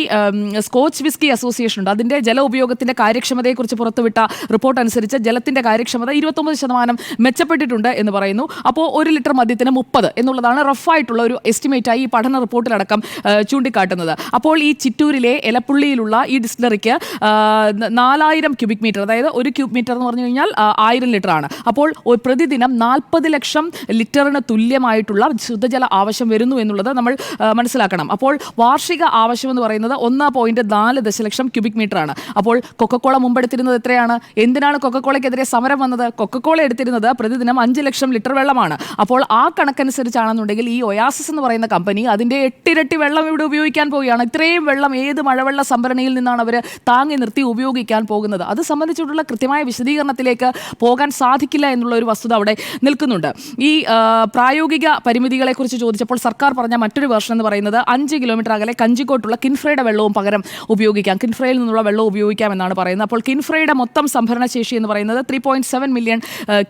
സ്കോച്ച് വിസ്കി അസോസിയേഷൻ ഉണ്ട്, അതിന്റെ ജല ഉപയോഗത്തിന്റെ കാര്യക്ഷമതയെക്കുറിച്ച് പുറത്തുവിട്ട റിപ്പോർട്ട് അനുസരിച്ച് ജലത്തിന്റെ കാര്യക്ഷമത 29% മെച്ചപ്പെട്ടിട്ടുണ്ട് എന്ന് പറയുന്നു. അപ്പോൾ 1 ലിറ്റർ മദ്യത്തിന് 30 എന്നുള്ളതാണ് റഫായിട്ടുള്ള ഒരു എസ്റ്റിമേറ്റായി ഈ പഠന റിപ്പോർട്ടിലടക്കം ചൂണ്ടിക്കാട്ടുന്നത്. അപ്പോൾ ഈ ചിറ്റൂരിലെ എലപ്പുള്ളിയിലുള്ള ഈ ഡിസ്റ്റിലറിക്ക് 4000 ക്യൂബിക് മീറ്റർ, അതായത് 1 ക്യൂബ് മീറ്റർ എന്ന് പറഞ്ഞു കഴിഞ്ഞാൽ 1000 ലിറ്റർ ആണ്. അപ്പോൾ പ്രതിദിനം 40 ലക്ഷം ലിറ്ററിന് തുല്യമായിട്ടുള്ള ശുദ്ധജല ആവശ്യം വരുന്നു എന്നുള്ളത് നമ്മൾ മനസ്സിലാക്കണം. അപ്പോൾ വാർഷിക ആവശ്യം എന്ന് പറയുന്നത് 1.4 ദശലക്ഷം ക്യൂബിക് മീറ്റർ ആണ്. അപ്പോൾ കൊക്കക്കോള മുമ്പെടുത്തിരുന്നത് എത്രയാണ്? എന്തിനാണ് കൊക്കക്കോളയ്ക്കെതിരെ സമരം വന്നത്? കൊക്കക്കോള എടുത്തിരുന്നത് പ്രതിദിനം 5 ലക്ഷം ലിറ്റർ വെള്ളമാണ്. അപ്പോൾ ആ കണക്കനുസരിച്ചാണെന്നുണ്ടെങ്കിൽ ഈ ഒയാസിസ് എന്ന് പറയുന്ന കമ്പനി അതിന്റെ 8 ഇരട്ടി വെള്ളം ഇവിടെ ഉപയോഗിക്കാൻ പോവുകയാണ്. ഇത്രയും വെള്ളം ഏത് മഴവെള്ള സംഭരണിയിൽ നിന്നാണ് അവർ താങ്ങി നിർത്തി ഉപയോഗിക്കാൻ പോകുന്നത്? അത് സംബന്ധിച്ചിട്ടുള്ള കൃത്യമായ വിശദീകരണത്തിലേക്ക് പോകാൻ സാധിക്കില്ല എന്നുള്ള ഒരു വസ്തുത അവിടെ നിൽക്കുന്നുണ്ട്. ഈ പ്രായോഗിക പരിമിതികളെ കുറിച്ച് ചോദിച്ചപ്പോൾ സർക്കാർ പറഞ്ഞ മറ്റൊരു വേർഷൻ എന്ന് പറയുന്നത് 5 കിലോമീറ്റർ അകലെ കഞ്ചിക്കോട്ടുള്ള കിൻഫ്രയുടെ വെള്ളവും പകരം ഉപയോഗിക്കാം, കിൻഫ്രയിൽ നിന്നുള്ള വെള്ളം ഉപയോഗിക്കാം എന്നാണ് പറയുന്നത്. അപ്പോൾ കിൻഫ്രയുടെ മൊത്തം സംഭരണ ശേഷി എന്ന് പറയുന്നത് 3.7 മില്യൺ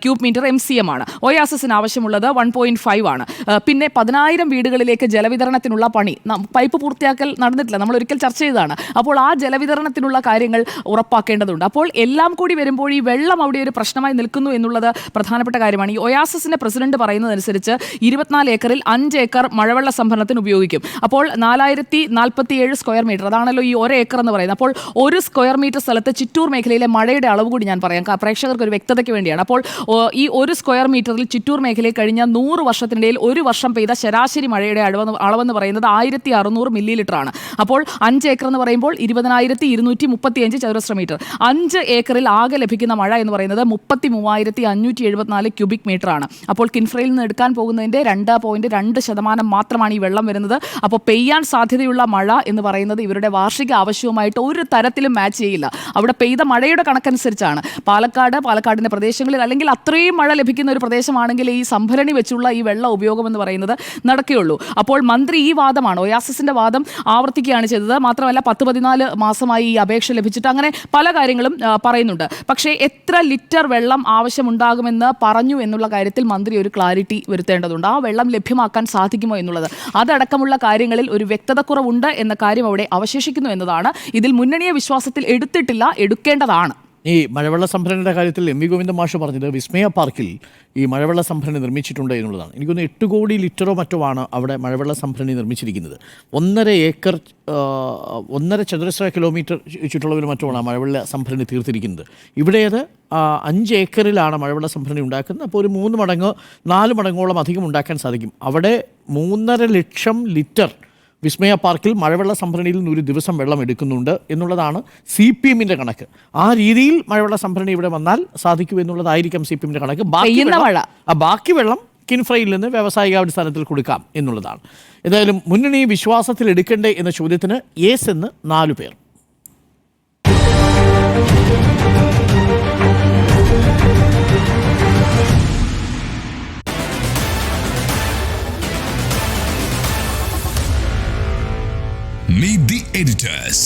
ക്യൂബ് മീറ്റർ MCM ആണ്. ഒയാസിസിന് ആവശ്യമുള്ളത് 1.5 ആണ്. പിന്നെ 10,000 വീടുകളിലേക്ക് ജലവിതരണത്തിനുള്ള പണി, പൈപ്പ് പൂർത്തിയാക്കൽ നടന്നിട്ടില്ല, നമ്മൾ ഒരിക്കൽ ചർച്ച ചെയ്തതാണ്. അപ്പോൾ ആ ജലവിതരണത്തിനുള്ള കാര്യങ്ങൾ ഉറപ്പാക്കേണ്ടതുണ്ട്. അപ്പോൾ എല്ലാം കൂടി വരുമ്പോൾ ഈ വെള്ളം അവിടെ ഒരു പ്രശ്നമായി നിൽക്കുന്നു എന്നുള്ളത് പ്രധാനപ്പെട്ട കാര്യമാണ്. ഈ ഒയാസിസിന്റെ പ്രസിഡന്റ് പറയുന്നതനുസരിച്ച് 24 ഏക്കറിൽ 5 ഏക്കർ മഴവെള്ള സംഭരണത്തിന് ഉപയോഗിക്കും. അപ്പോൾ 4047 സ്ക്വയർ മീറ്റർ, അതാണല്ലോ ഈ 1 ഏക്കർ എന്ന് പറയുന്നത്. അപ്പോൾ 1 സ്ക്വയർ മീറ്റർ സ്ഥലത്ത് ചിറ്റൂർ മേഖലയിലെ മഴയുടെ അളവ് കൂടി ഞാൻ പറയാം, പ്രേക്ഷകർക്ക് ഒരു വ്യക്തതയ്ക്ക് വേണ്ടിയാണ്. അപ്പോൾ ഈ 1 സ്ക്വയർ മീറ്ററിൽ ചിറ്റൂർ മേഖലയിൽ കഴിഞ്ഞ 100 വർഷത്തിനിടയിൽ ഒരു വർഷം പെയ്ത ശരാശരി മഴയുടെ അളവെന്ന് പറയുന്നത് 1600 മില്ലി ലിറ്റർ ആണ്. അപ്പോൾ 5 ഏക്കർ എന്ന് പറയുമ്പോൾ 20,235 ചതുരശ്ര മീറ്റർ. 5 ഏക്കറിൽ ആകെ ലഭിക്കുന്ന മഴ എന്ന് പറയുന്നത് 33,574 ക്യൂബിക് മീറ്റർ ആണ്. അപ്പോൾ കിൻഫ്രയിൽ നിന്ന് എടുക്കാൻ പോകുന്നതിൻ്റെ 2.2% മാത്രമാണ് ഈ വെള്ളം വരുന്നത്. അപ്പോൾ പെയ്യാൻ സാധ്യതയുള്ള മഴ എന്ന് പറയുന്നത് ഇവരുടെ വാർഷിക ആവശ്യവുമായിട്ട് ഒരു തരത്തിലും മാച്ച് ചെയ്യില്ല. അവിടെ പെയ്ത മഴയുടെ കണക്കനുസരിച്ചാണ് പാലക്കാടിൻ്റെ പ്രദേശങ്ങളിൽ അല്ലെങ്കിൽ അത്രയും മഴ ലഭിക്കുന്ന ഒരു പ്രദേശമാണെങ്കിൽ ഈ സംഭരണി വെച്ചുള്ള ഈ വെള്ള ഉപയോഗം എന്ന് പറയുന്നത് നടക്കുകയുള്ളൂ. അപ്പോൾ മന്ത്രി ഈ വാദമാണ്, ഒയാസിസിന്റെ വാദം ആവർത്തിക്കുകയാണ് ചെയ്തത്. മാത്രമല്ല 10-14 മാസമായി ഈ അപേക്ഷ ലഭിച്ചിട്ട് അങ്ങനെ പല കാര്യങ്ങളും പറയുന്നുണ്ട്. പക്ഷേ എത്ര ലിറ്റർ വെള്ളം ആവശ്യമുണ്ടാകുമെന്ന് പറഞ്ഞു എന്നുള്ള കാര്യത്തിൽ മന്ത്രി ഒരു ക്ലാരിറ്റി വരുത്തേണ്ടതുണ്ട്. ആ വെള്ളം ലഭ്യമാക്കാൻ സാധിക്കുമോ എന്നുള്ളത്, അതടക്കമുള്ള കാര്യങ്ങളിൽ ഒരു വ്യക്തതക്കുറവുണ്ട് എന്ന കാര്യം അവിടെ അവശേഷിക്കുന്നു എന്നതാണ്. ഇതിൽ മുന്നണിയെ വിശ്വാസത്തിൽ എടുത്തിട്ടില്ല, എടുക്കേണ്ടതാണ്. ഈ മഴവെള്ള സംഭരണിയുടെ കാര്യത്തിൽ MV ഗോവിന്ദൻ മാഷ് പറഞ്ഞത് വിസ്മയ പാർക്കിൽ ഈ മഴവെള്ള സംഭരണി നിർമ്മിച്ചിട്ടുണ്ട് എന്നുള്ളതാണ്. എനിക്കൊന്ന് 8 കോടി ലിറ്ററോ മറ്റോ ആണ് അവിടെ മഴവെള്ള സംഭരണി നിർമ്മിച്ചിരിക്കുന്നത്. 1.5 ഏക്കർ 1.5 ചതുരശ്ര കിലോമീറ്റർ ചുറ്റളവിൽ മറ്റുമാണ് മഴവെള്ള സംഭരണി തീർത്തിരിക്കുന്നത്. ഇവിടേത് 5 ഏക്കറിലാണ് മഴവെള്ള സംഭരണി ഉണ്ടാക്കുന്നത്. അപ്പോൾ ഒരു 3 മടങ്ങ് 4 മടങ്ങോളം അധികം ഉണ്ടാക്കാൻ സാധിക്കും. അവിടെ 3.5 ലക്ഷം ലിറ്റർ വിസ്മയ പാർക്കിൽ മഴവെള്ള സംഭരണിയിൽ നിന്ന് ഒരു ദിവസം വെള്ളം എടുക്കുന്നുണ്ട് എന്നുള്ളതാണ് CPMന്റെ കണക്ക്. ആ രീതിയിൽ മഴവെള്ള സംഭരണി ഇവിടെ വന്നാൽ സാധിക്കൂ എന്നുള്ളതായിരിക്കും CPMന്റെ കണക്ക്. ബാക്കി വെള്ളം കിൻഫ്രയിൽ നിന്ന് വ്യാവസായികാടിസ്ഥാനത്തിൽ കൊടുക്കാം എന്നുള്ളതാണ്. ഏതായാലും മുന്നണി വിശ്വാസത്തിൽ എടുക്കണ്ടേ എന്ന ചോദ്യത്തിന് യെസ് എന്ന് 4 പേർ. Meet the editors.